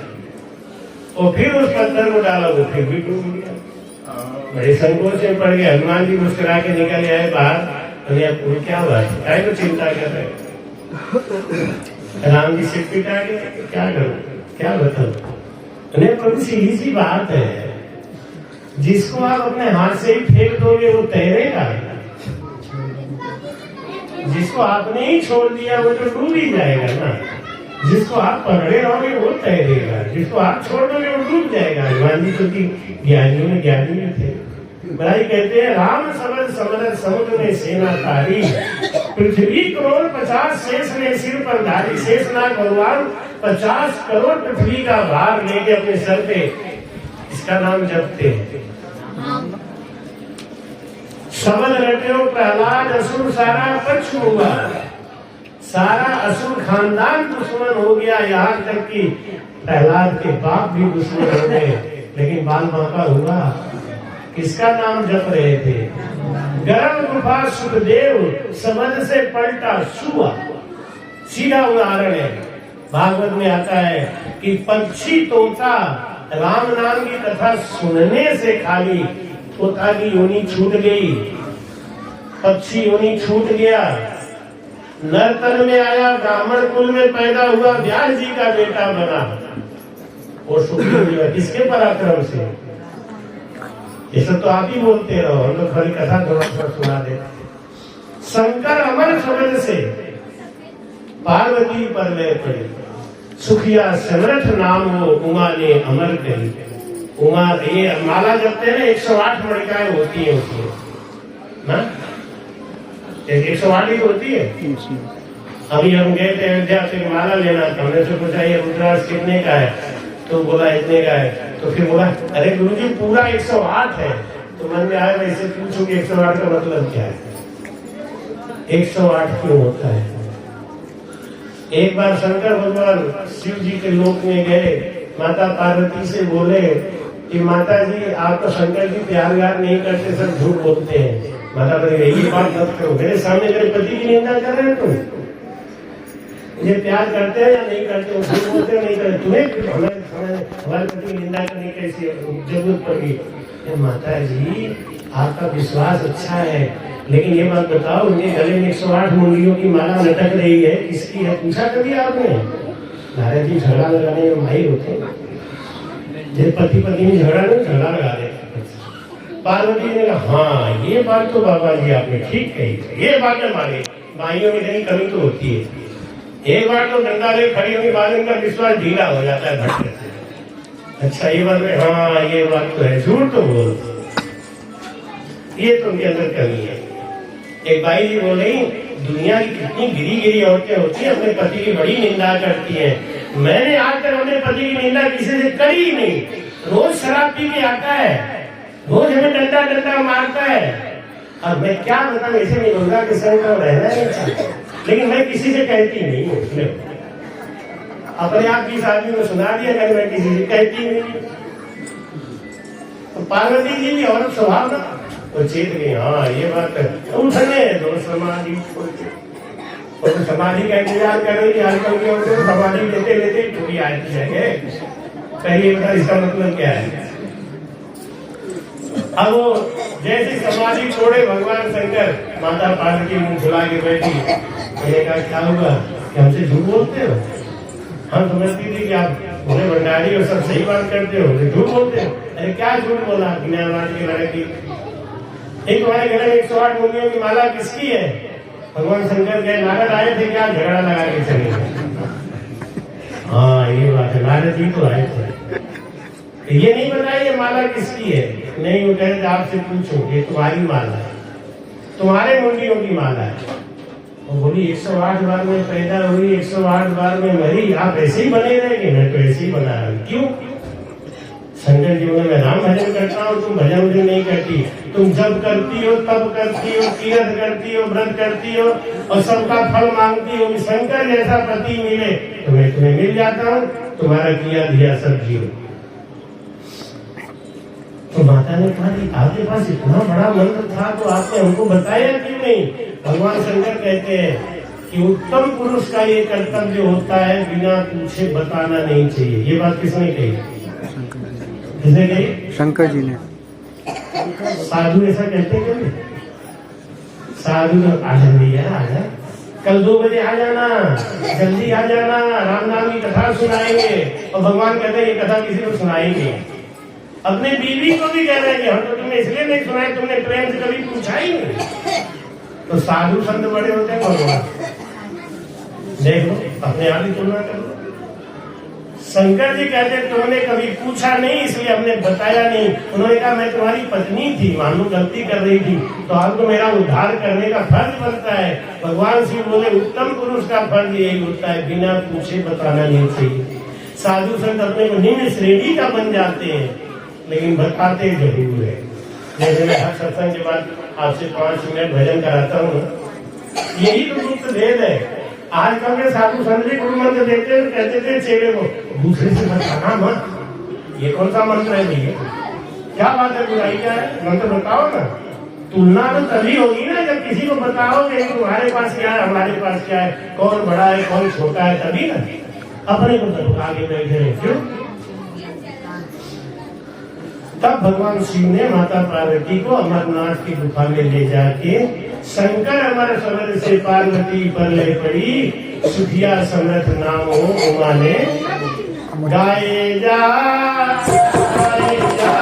और फिर उस पत्थर को डाला, वो फिर भी डूब गया। बड़े संकोच में पड़ गए। हनुमान जी मुस्कुरा के निकल आए बाहर, अरे अब वो क्या हुआ है, क्या तो चिंता कर रहे, राम जी सिर पिटा गया, क्या करूं, क्या बताऊं। उन्हें प्रभु सीधी सी बात है, जिसको आप अपने हाथ से ही फेंक दोगे वो तैरेगा, जिसको आपने ही छोड़ दिया वो तो डूब ही जाएगा ना। जिसको आप पकड़े रहोगे वो तैरेगा, जिसको आप छोड़ दोगे वो डूब जाएगा। हनुमान जी तो ज्ञानी में थे। भाई कहते हैं राम समर समर समुद्र में सेना तारी, पृथ्वी करोड़ 50 शेष ने सिर पर धारी। शेषनाग भगवान 50 करोड़ पृथ्वी का भार लेके अपने सर पे इसका नाम जपते हैं। शब्द रटे हो प्रहलाद असुर सारा पक्ष हुआ, सारा असुर खानदान दुश्मन हो गया, यहाँ तक कि प्रहलाद के बाप भी दुश्मन हो गए। लेकिन बाल बांका हुआ, किसका नाम जप रहे थे? गर्भ गुफा सुखदेव समझ से पलटा सुआ। सीधा उदाहरण है, भागवत में आता है कि पक्षी तोता राम नाम की कथा सुनने से खाली तोता की योनि छूट गई, पक्षी योनि छूट गया, नरतन में आया, ब्राह्मण कुल में पैदा हुआ, व्यास जी का बेटा बना। और सुखदेव जी किसके पराक्रम से? ये सब तो आप ही बोलते रहो, हम लोग खड़ी कथा थोड़ा थोड़ा सुना दे। शंकर अमर शब्द से पार्वती पर ले पड़ी, सुखिया समर्थ नाम हो उमा ने अमर करी। उमा ये माला जपते हैं 108 मणिकाएं होती है उसमें ना, 108 ही होती है। अभी हम गए थे अयोध्या से माला लेना था, हमने से पूछा ये रुद्राक्ष कितने का है, तो बोला इतने का है। तो फिर बोला अरे गुरुजी पूरा 108 है। तो मन में आया मैं इसे पूछूं कि 108 का मतलब क्या है, 108 क्यों होता है। एक बार शंकर भगवान शिव जी के लोक में गए, माता पार्वती से बोले कि माता जी आप तो शंकर जी प्यार व्यार नहीं करते, सब झूठ बोलते हैं। माता बोले यही बात मत करो, मेरे सामने मेरे पति की निंदा कर रहे हो तुम, मुझे प्यार करते हैं या नहीं करते हो, झूठ बोलते हो नहीं करते, तुम्हें हमारे पति की निंदा करने की कैसी जरूरत पड़ी। माता जी आपका विश्वास अच्छा है, लेकिन ये बात बताओ उनके गले में 108 मुंडियों की माला लटक रही है, किसकी है? पूछा कभी आपने? नारद जी झगड़ा लगाने में माहिर होते हैं, पति पत्नी में झगड़ा नहीं, झगड़ा लगा रहे। पार्वती ने कहा हाँ ये बात तो बाबा जी आपने ठीक कही, ये बात है माने, माइयों में कहीं कमी तो होती है। एक बार तो डंडा ले खड़ी होने बाद इनका विश्वास ढीला हो जाता है भटके। अच्छा ये बात है, हाँ ये बात तो है, झूठ तो बोल, ये तो उनके अंदर कमी है। एक भाई जी बोले दुनिया की कितनी गिरी गिरी औरतें होती है, अपने पति की बड़ी निंदा करती हैं। मैंने आज तक अपने पति की निंदा किसी से करी ही नहीं। रोज शराब पी के आता है, रोज हमें डंडा डंडा मारता है। अब मैं क्या बताऊं, ऐसे नहीं बोलूंगा कि संग रहना नहीं चाहता, लेकिन मैं किसी से कहती नहीं हूँ। अपने आप की आदमी को सुना दिया कि मैं किसी से कहती नहीं। तो पार्वती जी भी औरत स्वभाव ना तो चेत गई, हाँ ये बात है, उठने दो समाधि और समाधि का इंतजार कर रही। आजकल के औरतें समाधि लेते लेते टूटी आती जाएंगे। पहले बता इसका मतलब क्या है। अब वो जैसे समाधि छोड़े भगवान शंकर, माता पार्वती मुंह फुला के बैठी। मैंने कहा क्या हुआ कि हमसे झूठ बोलते हो? हम समझती थी कि आप बोले भंडारी और सब सही बात करते हो, झूठ बोलते हो। अरे क्या झूठ बोला बिना बात के बारे की। एक तुम्हारे गले में 108 मुंडियों की माला किसकी है? भगवान शंकर के। नारद आए थे क्या झगड़ा लगा के चले? हाँ ये बात है, नारद जी तो आए थे। ये नहीं बताइए माला किसकी है? नहीं, वो कह रहे आपसे पूछो, ये तुम्हारी माला है, तुम्हारे मुंडियों की माला है। वो बोली 108 बार में पैदा हुई, 108 बार में मरी, आप ऐसे ही बने रहेंगे? मैं तो ऐसे ही बना रहा हूँ। क्यों? शंकर जी बोले मैं राम भजन करता हूँ, तुम भजन भजन नहीं करती। तुम जब करती हो तब करती हो, तीर्थ करती हो, व्रत करती हो और सबका फल मांगती हो कि शंकर जैसा पति मिले तो मैं तुम्हें मिल जाता हूँ, तुम्हारा किया दिया सब जीव। तो माता ने कहा कि आपके पास इतना बड़ा मंत्र था तो आपने हमको बताया क्यों नहीं? भगवान शंकर कहते हैं कि उत्तम पुरुष का ये कर्तव्य होता है, बिना पूछे बताना नहीं चाहिए। ये बात किसने कही? किसने कही? शंकर जी ने। साधु ऐसा कहते हैं? साधु तो आजा भैया आजा, कल 2 बजे आ जाना, जल्दी आ जाना, राम नाम की कथा सुनाएंगे। और भगवान कहते हैं ये कथा किसी को सुनाएंगे। अपने बीवी को भी कह रहे हैं कि हम तो तुम्हें इसलिए नहीं सुनाए, तुमने प्रेम से कभी पूछा ही नहीं। तो साधु संत बड़े होते हैं भगवान, देख लो अपने आप ही तुलना कर लो। शंकर जी कहते तुमने कभी पूछा नहीं इसलिए हमने बताया नहीं। उन्होंने कहा मैं तुम्हारी पत्नी थी, मान लो गलती कर रही थी, तो आपको मेरा उद्धार करने का फर्ज बनता है। भगवान शिव बोले उत्तम पुरुष का फर्ज यही होता है, बिना पूछे बताना नहीं चाहिए। साधु संत अपने को निम्न श्रेणी का बन जाते हैं, लेकिन बताते जरूर है। जैसे मैं हर सत्संग के बाद आपसे 5 मिनट भजन कराता हूँ, यही तो गुप्त भेद है। आजकल के साधु संत भी गुरु मंत्र देते हैं, कहते थे चेले को दूसरे से बताना मत, ये कौन सा मंत्र है भैया, क्या बात है, बुराई क्या है, मंत्र बताओ ना। तुलना तो तभी होगी ना जब किसी को बताओगे तुम्हारे पास क्या है, हमारे पास क्या है, कौन बड़ा है कौन छोटा है, तभी ना। अपने को तो आगे बैठे रहे क्यों। तब भगवान शिव ने माता पार्वती को अमरनाथ की गुफा में ले जाके शंकर अमर समर से पार्वती पर ले पड़ी, सुखिया समर्थ नाम हो उमा ने गाए जा, गाए जा।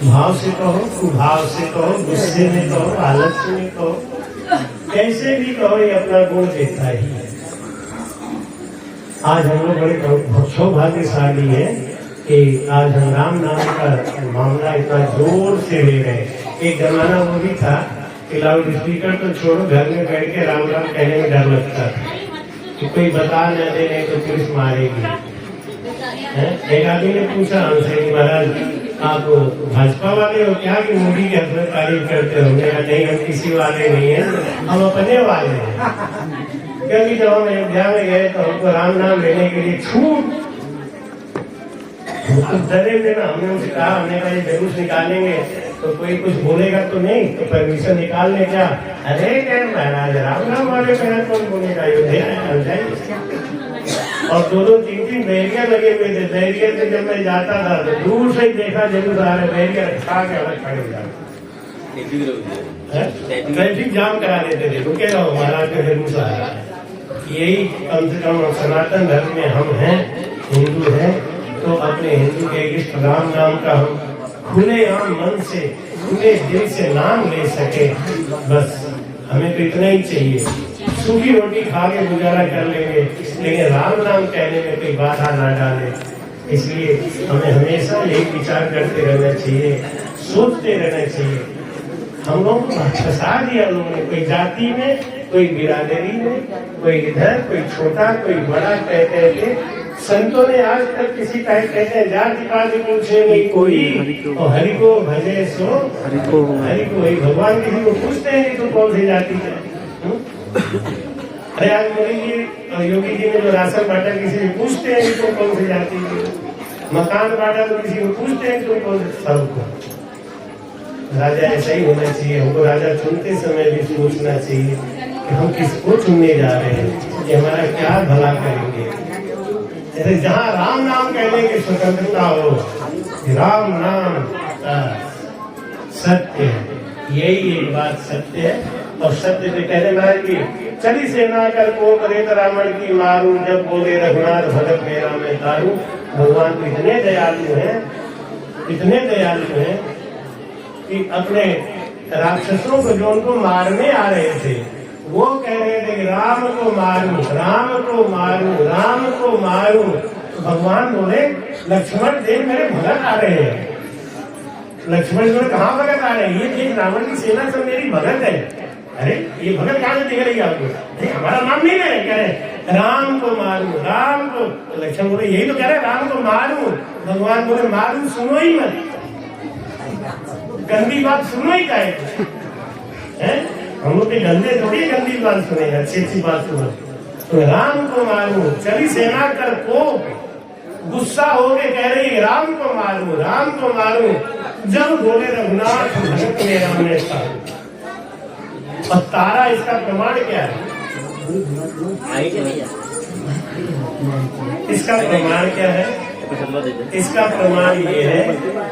भाव से कहो, कुभाव से कहो, गुस्से में कहो, आलस्य में कहो, कैसे भी कहो ये अपना गुण देता ही है। आज हम लोग बड़े सौभाग्यशाली है कि आज हम राम नाम का मामला इतना जोर से ले रहे हैं। एक जमाना वो भी था कि लाउड स्पीकर तो छोड़ो, घर में बैठ के राम राम कहने में डर लगता था कि कोई बता न दे नहीं तो पुलिस मारेगी। एक आदमी ने पूछा हमसे कि महाराज आप भाजपा वाले हो क्या कि मोदी की हद में तारीफ करते हो? नहीं, हम किसी वाले नहीं है, हम अपने वाले हैं। क्योंकि जब हम अयोध्या में गए तो हमको राम नाम लेने के लिए छूट, तो डरे थे ना। हमने उनसे कहा, हमने कहा ये जुलूस निकालेंगे तो कोई कुछ बोलेगा तो नहीं, तो परमिशन निकाल ले क्या? अरे क्या महाराज राम नाम वाले में कौन बोलेगा, अयोध्या। और 2-2, 3-3 बैरियर लगे हुए थे। बैरियर से जब मैं जाता था तो दूर से ही देखा जरूर आ रहे, बैरियर खा के अलग खड़े हो जाते, ट्रैफिक जाम करा देते थे, रुके रहो महाराज का जरूर आ रहा है। यही कम से कम सनातन धर्म में हम हैं, हिंदू हैं, तो अपने हिंदू के इष्ट राम नाम का हम खुले आम मन से खुले दिल से नाम ले सके, बस हमें तो इतना ही चाहिए। सूखी रोटी खा के गुजारा कर लेंगे, लेकिन राम नाम कहने में कोई बाधा ना डाले। इसलिए हमें हमेशा यही विचार करते रहना चाहिए, सोचते रहना चाहिए। हम लोगों को फंसा दिया लोगों ने, कोई जाति में, कोई बिरादरी में, कोई इधर, कोई छोटा, कोई बड़ा कहते थे। संतों ने आज तक किसी का कहते हैं जाति पाति पूछे नहीं कोई, और हरि को भजे सो हरि को वही भगवान किसी को पूछते हैं तो कौन सी जाति है। अरे आज मोदी जी और योगी जी ने जो राशन बांटा किसी को पूछते हैं तो कौन सी जाति है, मकान बांटा तो किसी को पूछते हैं तो कौन से, सबको। राजा ऐसा ही होना चाहिए। हमको राजा चुनते समय भी सोचना चाहिए कि हम किसको चुनने जा रहे हैं, कि हमारा क्या भला करेंगे। जैसे जहाँ राम नाम कहने की स्वतंत्रता हो, राम नाम सत्य है, यही एक बात सत्य है। और सत्य से कहने महाराज की चली सेना कर को करे तो रावण की मारू, जब बोले रघुनाथ भगत मेरा मैं तारू। भगवान तो इतने दयालु हैं, इतने दयालु हैं कि अपने राक्षसों को जो उनको मारने आ रहे थे वो कह रहे थे कि राम को मारू, राम को मारू, राम को मारू। तो भगवान बोले लक्ष्मण देख मेरे भगत आ रहे हैं। लक्ष्मण बोले कहाँ भगत आ रहे हैं? ये देख रावण की सेना सब मेरी भगत है। अरे ये भगत कहाँ से दिख रही है आपको? हमारा नाम नहीं ले कह रहे राम को मारू, राम को। तो लक्ष्मण बोले यही तो कह रहे राम को मारू। भगवान बोले मारू सुनो ही मत, गंदी बात सुनो ही काहे है? हम लोग के गंदे थोड़ी गंदी बात सुनेगा, अच्छी बात सुनो। तो राम को मारू, चली सेना कर को गुस्सा हो गए, कह रही राम को मारू, राम को मारू। जब बोले रघुनाथ भगत मेरा मैं तारू। और तारा इसका प्रमाण क्या है? इसका प्रमाण क्या है? इसका प्रमाण ये है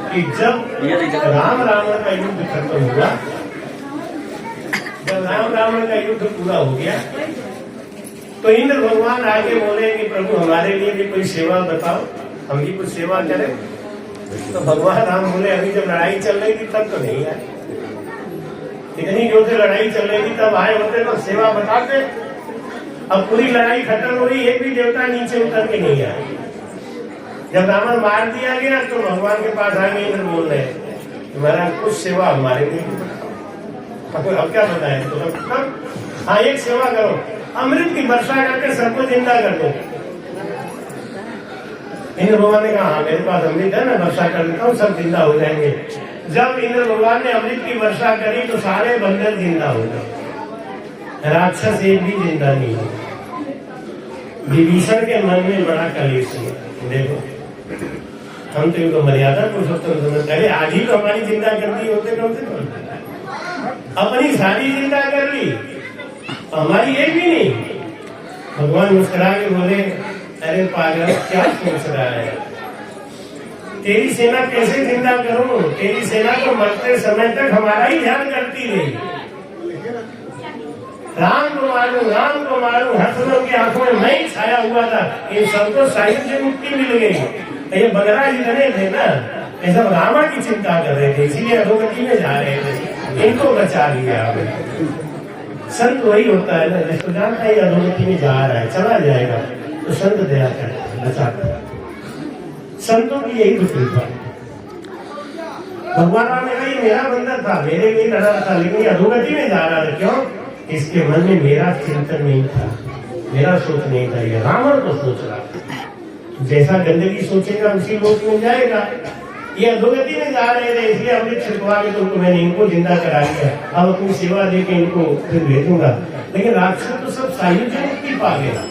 कि जब राम रावण का युद्ध खत्म हुआ, जब राम रावण का युद्ध पूरा हो गया, तो इंद्र भगवान आगे बोले कि प्रभु हमारे लिए भी कोई सेवा बताओ, हम भी कुछ सेवा करें। तो भगवान राम बोले अभी जब लड़ाई चल रही थी तब तो नहीं आए, इतनी जोर से लड़ाई चल रही थी तब आए होते तो सेवा बताते। अब पूरी लड़ाई खत्म हुई, एक भी देवता नीचे उतर के नहीं आया। जब रावण मार दिया गया तो भगवान के पास आगे इंद्र बोल रहे तुम्हारा कुछ सेवा हमारे लिए अब क्या बताए तो सब हाँ एक सेवा करो, अमृत की वर्षा करके सबको जिंदा कर दो। इंद्र भगवान ने कहा हाँ मेरे पास अमृत है, मैं वर्षा कर देता हूँ, सब जिंदा हो जाएंगे। जब इंद्र भगवान ने अमृत की वर्षा करी तो सारे बंदर जिंदा हो गए, राक्षस एक भी जिंदा नहीं हो। विभीषण के मन में बड़ा कलेश है। देखो हम तो इनको मर्यादा पुरुषोत्तम समझते हैं, आज ही तो हमारी चिंता कर दी होते कम से कम, अपनी सारी चिंता कर ली, हमारी एक भी नहीं। भगवान मुस्कुरा के बोले अरे पागल क्या सोच रहा है, तेरी सेना कैसे जिंदा करूं, तेरी सेना को मरते समय तक हमारा ही ध्यान करती रही। राम को मारूं, हसनों की आंखों में मैं ही छाया हुआ था, इन सबको साहिब से मुक्ति मिल गई। ये बगरा जितने थे ना ये सब रावण की चिंता कर रहे थे, इसीलिए अधोगति में जा रहे थे, इनको बचा लिया। संत वही होता है ना जिसको जानता है अधोगति में जा रहा है, चला जाएगा तो संत दया करता है, बचाता है। संतों की यही तो कृपा। भगवान राम ने कहा ये मेरा बंदर था, मेरे लिए लड़ा था, लेकिन अधोगति में जा रहा था। क्यों? इसके मन में मेरा चिंतन नहीं था, मेरा सोच नहीं था, ये रावण को सोच रहा था। जैसा गंदगी सोचेगा उसी लोक में जाएगा। ये अधोगति में जा रहे थे, इसलिए अमृत छिड़कवा के तुमको मैंने इनको जिंदा करा दिया, अब अपनी सेवा देके इनको फिर भेजूंगा। लेकिन राक्षस तो सब सायुज्य मुक्ति पा गया।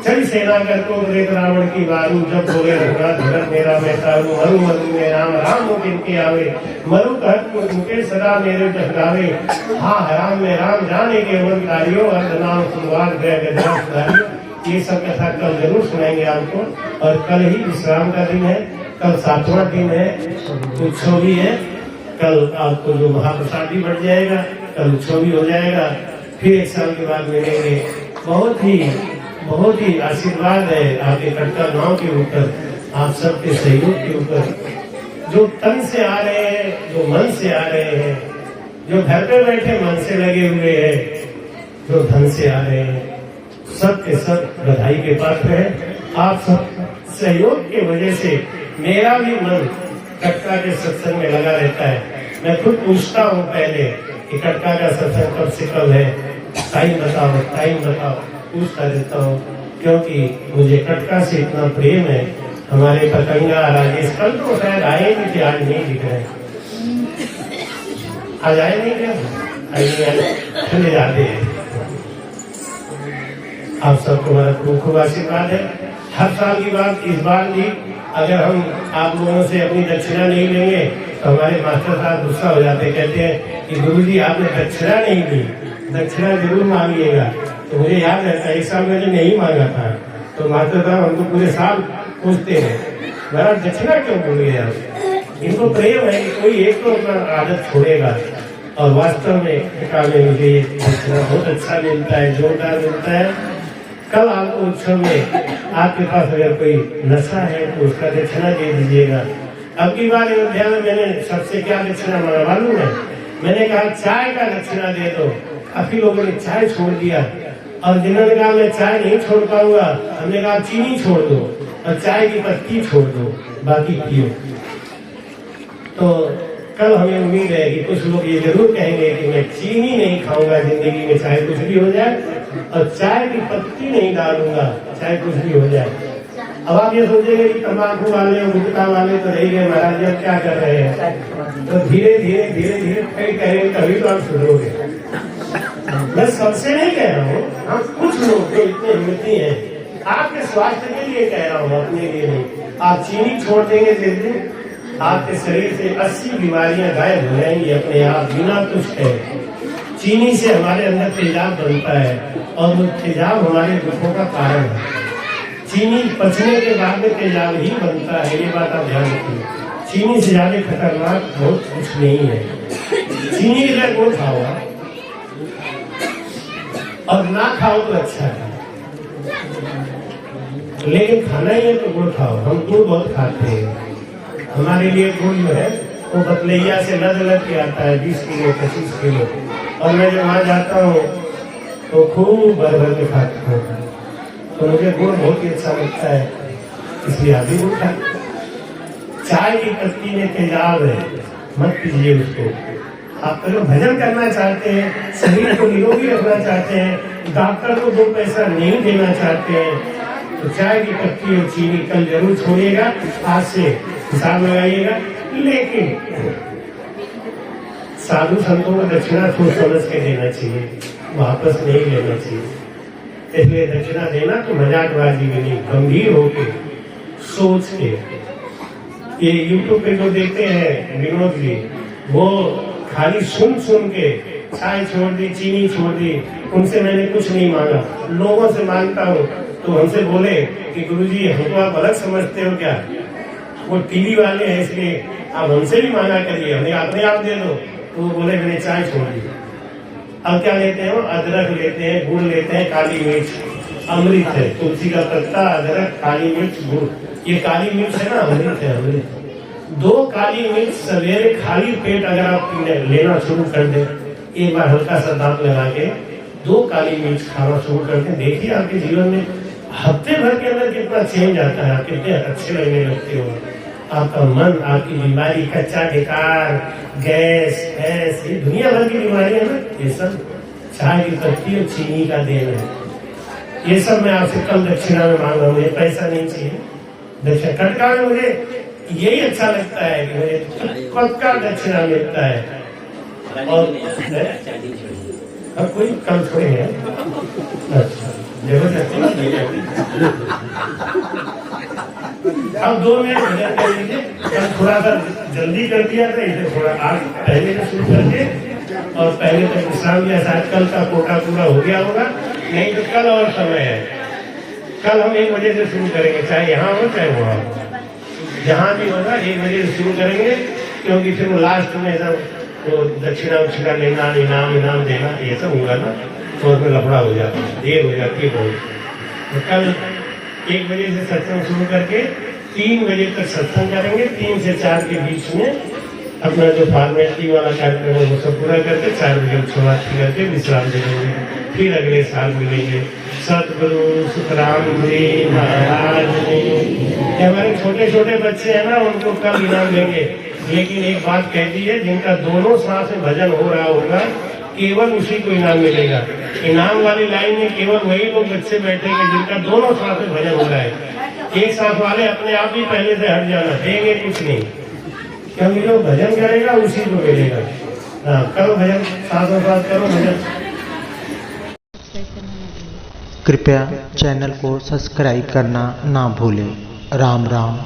चल सेना कर तो रावण की बारू, जब बोले धरत मेरा मैं तारू, मरु मरु में राम राम जिनके आवे, मरु कहत मुझे सदा मेरे टकरावे। हाँ हराम में राम जाने के वनकारियों, अर्धनाम शुरुआत गृह। ये सब कथा कल जरूर सुनाएंगे आपको। और कल ही विश्राम का दिन है, कल 7वां दिन है, उत्सव भी है। कल आपको जो महाप्रसाद भी बढ़ जाएगा, कल उत्सव भी हो जाएगा। फिर 1 साल के बाद मिलेंगे। बहुत ही आशीर्वाद है आपके कटका गांव के ऊपर, आप सबके सहयोग के ऊपर। जो तन से आ रहे हैं, जो मन से आ रहे हैं, जो घर पे बैठे मन से लगे हुए हैं, जो धन से आ रहे हैं, सब के सब बधाई के पात्र है। आप सब सहयोग की वजह से मेरा भी मन कटका के सत्संग में लगा रहता है। मैं खुद पूछता हूँ पहले कि कटका का सत्संग कब से कब है, टाइम बताओ, पूछता रहता हूँ, क्योंकि मुझे कटका से इतना प्रेम है। हमारे पतंगा राजेश कल तो शायद आए नहीं थे, आज नहीं दिख रहे, आज आए नहीं क्या, चले जाते हैं। आप सबको मेरा खूब आशीर्वाद है। हर साल की बात इस बार भी, अगर हम आप लोगों से अपनी दक्षिणा नहीं लेंगे तो हमारे मास्टर साहब गुस्सा हो जाते, कहते हैं कि गुरुजी आपने दक्षिणा नहीं दी, दक्षिणा जरूर मांगिएगा। तो मुझे याद रहता है 1 साल मैंने नहीं मांगा था, तो मास्टर साहब हमको पूरे साल पूछते हैं मेरा दक्षिणा क्यों भूल गया। इनको प्रेम है कि कोई एक तो अपना आदत छोड़ेगा। और वास्तव में मुझे दक्षिणा बहुत अच्छा मिलता है, जोरदार मिलता है। कल आपको उत्सव में आपके पास अगर कोई नशा है तो उसका दक्षिणा दे दीजिएगा। अब की बार अयोध्या में मैंने सबसे क्या दक्षिणा मांगा मालूम है? मैंने कहा चाय का दक्षिणा दे दो। काफी लोगों ने चाय छोड़ दिया, और जिन्होंने कहा मैं चाय नहीं छोड़ पाऊंगा, हमने कहा चीनी छोड़ दो और चाय की पत्ती छोड़ दो, बाकी पियो। तो कल हमें उम्मीद है कि कुछ लोग ये जरूर कहेंगे कि मैं चीनी नहीं खाऊंगा जिंदगी में, चाहे कुछ भी हो जाए, और चाय की पत्ती नहीं डालूंगा, चाहे कुछ भी हो जाए। अब आप ये सोचेंगे कि तंबाकू वाले और गुटखा वाले तो रह गए महाराज, जब क्या कर रहे हैं, तो धीरे धीरे कई करेंगे तभी तो आप सुधरोगे। मैं सबसे नहीं कह रहा हूँ, हम कुछ लोग जो इतने हिम्मती हैं, आपके स्वास्थ्य के लिए कह रहा हूँ, अपने लिए नहीं। आप चीनी छोड़ देंगे जिस दिन, आपके शरीर से 80 बीमारियां गायब हो जाएंगी अपने आप, बिना कुछ कहे। चीनी से हमारे अंदर तेजाब बनता है और वो तेजाब हमारे दुखों का कारण है। चीनी पचने के बाद में तेजाब ही बनता है, ये बात आप ध्यान रखिए। चीनी से ज्यादा खतरनाक बहुत कुछ नहीं है। चीनी का गुड़ खाओ और ना खाओ तो अच्छा है, लेकिन खाना ही है तो गुड़ खाओ। हम गुड़ बहुत खाते हैं, हमारे लिए गुड़ जो है वो बतलैया से लद लद के आता है 20 किलो 25 किलो, और मैं जब वहाँ जाता हूँ तो खूब भर भर के खाता हूँ। तो मुझे गुड़ बहुत ही अच्छा लगता है, इसलिए आप भी गुड़ खाते। चाय की पत्ती में तेजाब है, मत पीजिए उसको। आप अगर भजन करना चाहते हैं, शरीर को निरोगी रखना चाहते हैं, डॉक्टर को 2 पैसा नहीं देना चाहते हैं, तो चाय की पत्ती और चीनी कल जरूर छोड़िएगा। आज से हिसाब लगाइएगा, लेकिन साधु संतों को दक्षिणा सोच समझ के देना चाहिए, वापस नहीं लेना चाहिए। इसलिए दक्षिणा देना तो मजाकबाजी में नहीं, गंभीर होके सोच के। ये यूट्यूब पे जो देखते हैं विनोद जी, वो खाली सुन सुन के चाय छोड़ दी, चीनी छोड़ दी, उनसे मैंने कुछ नहीं मांगा। लोगों से मांगता हूँ तो हमसे बोले कि गुरुजी हमको आप अलग समझते हो क्या, वो टीवी वाले हैं इसलिए आप हमसे भी मांगा करिए, हमें अपने आप दे दो। तो वो बोले मैंने चाय छोड़ दी। अब क्या लेते हैं, अदरक लेते हैं, गुड़ लेते हैं, काली मिर्च, अमृत है, तुलसी का पत्ता, अदरक, काली मिर्च, गुड़। ये काली मिर्च है ना, अमृत है, अमृत। 2 काली मिर्च सवेरे खाली पेट अगर आप लेना शुरू कर दें, एक बार हल्का सा दांत लगा के 2 काली मिर्च खाना शुरू कर दें, देखिए आपके जीवन में हफ्ते भर के अंदर कितना चेंज आता है, आप कितने अच्छे लगने लगते हो। आपका मन, आपकी बीमारी, कच्चा बेकार, गैस, ये दुनिया भर की बीमारी है ना, ये सब चाय की पत्ती और चीनी का देन है। ये सब मैं आपसे कल दक्षिणा में मांग रहा हूँ, मुझे पैसा नहीं चाहिए। दक्षिणा कटका में मुझे यही अच्छा लगता है कि मुझे पक्का दक्षिणा मिलता है। और अब कोई कल थोड़े हैं, अच्छा अब 2 मिनट भजन कर लीजिए। कल थोड़ा सा जल्दी कर दिया था, इसे थोड़ा आज पहले से शुरू करके और पहले तक विश्राम लिया। शायद कल का कोटा पूरा हो गया होगा, नहीं तो कल और समय है। कल हम 1 बजे से शुरू करेंगे, चाहे यहाँ हो चाहे वहाँ हो, जहाँ भी होगा 1 बजे से शुरू करेंगे, क्योंकि फिर वो लास्ट में सब तो दक्षिणा उक्षिणा लेना, इनाम देना, ये सब होगा ना, तो उसमें लफड़ा हो जाता है, देर हो जाती है बहुत। तो कल 1 बजे से सत्संग शुरू करके 3 बजे तक सत्संग करेंगे। 3 से 4 के बीच में अपना जो फॉर्मेलिटी वाला कार्यक्रम है वो सब पूरा करके 4 बजे शुरुआती करके विश्राम दे देंगे। फिर अगले साल मिलेंगे। सतगुरु सुखराम जी महाराज ने, हमारे छोटे छोटे बच्चे हैं ना, उनको कल इनाम देंगे। लेकिन एक बात कह दी है, जिनका दोनों सांस में भजन हो रहा होगा केवल उसी को इनाम मिलेगा। इनाम वाली लाइन में केवल वही लोग बच्चे बैठेंगे जिनका दोनों सांस में भजन हो रहा है। एक सांस वाले अपने आप ही पहले से हट जाना, देंगे कुछ नहीं, क्योंकि जो भजन करेगा उसी को मिलेगा। हाँ, करो भजन, सांसों सांस करो भजन। कृपया चैनल को सब्सक्राइब करना ना भूलें। राम राम।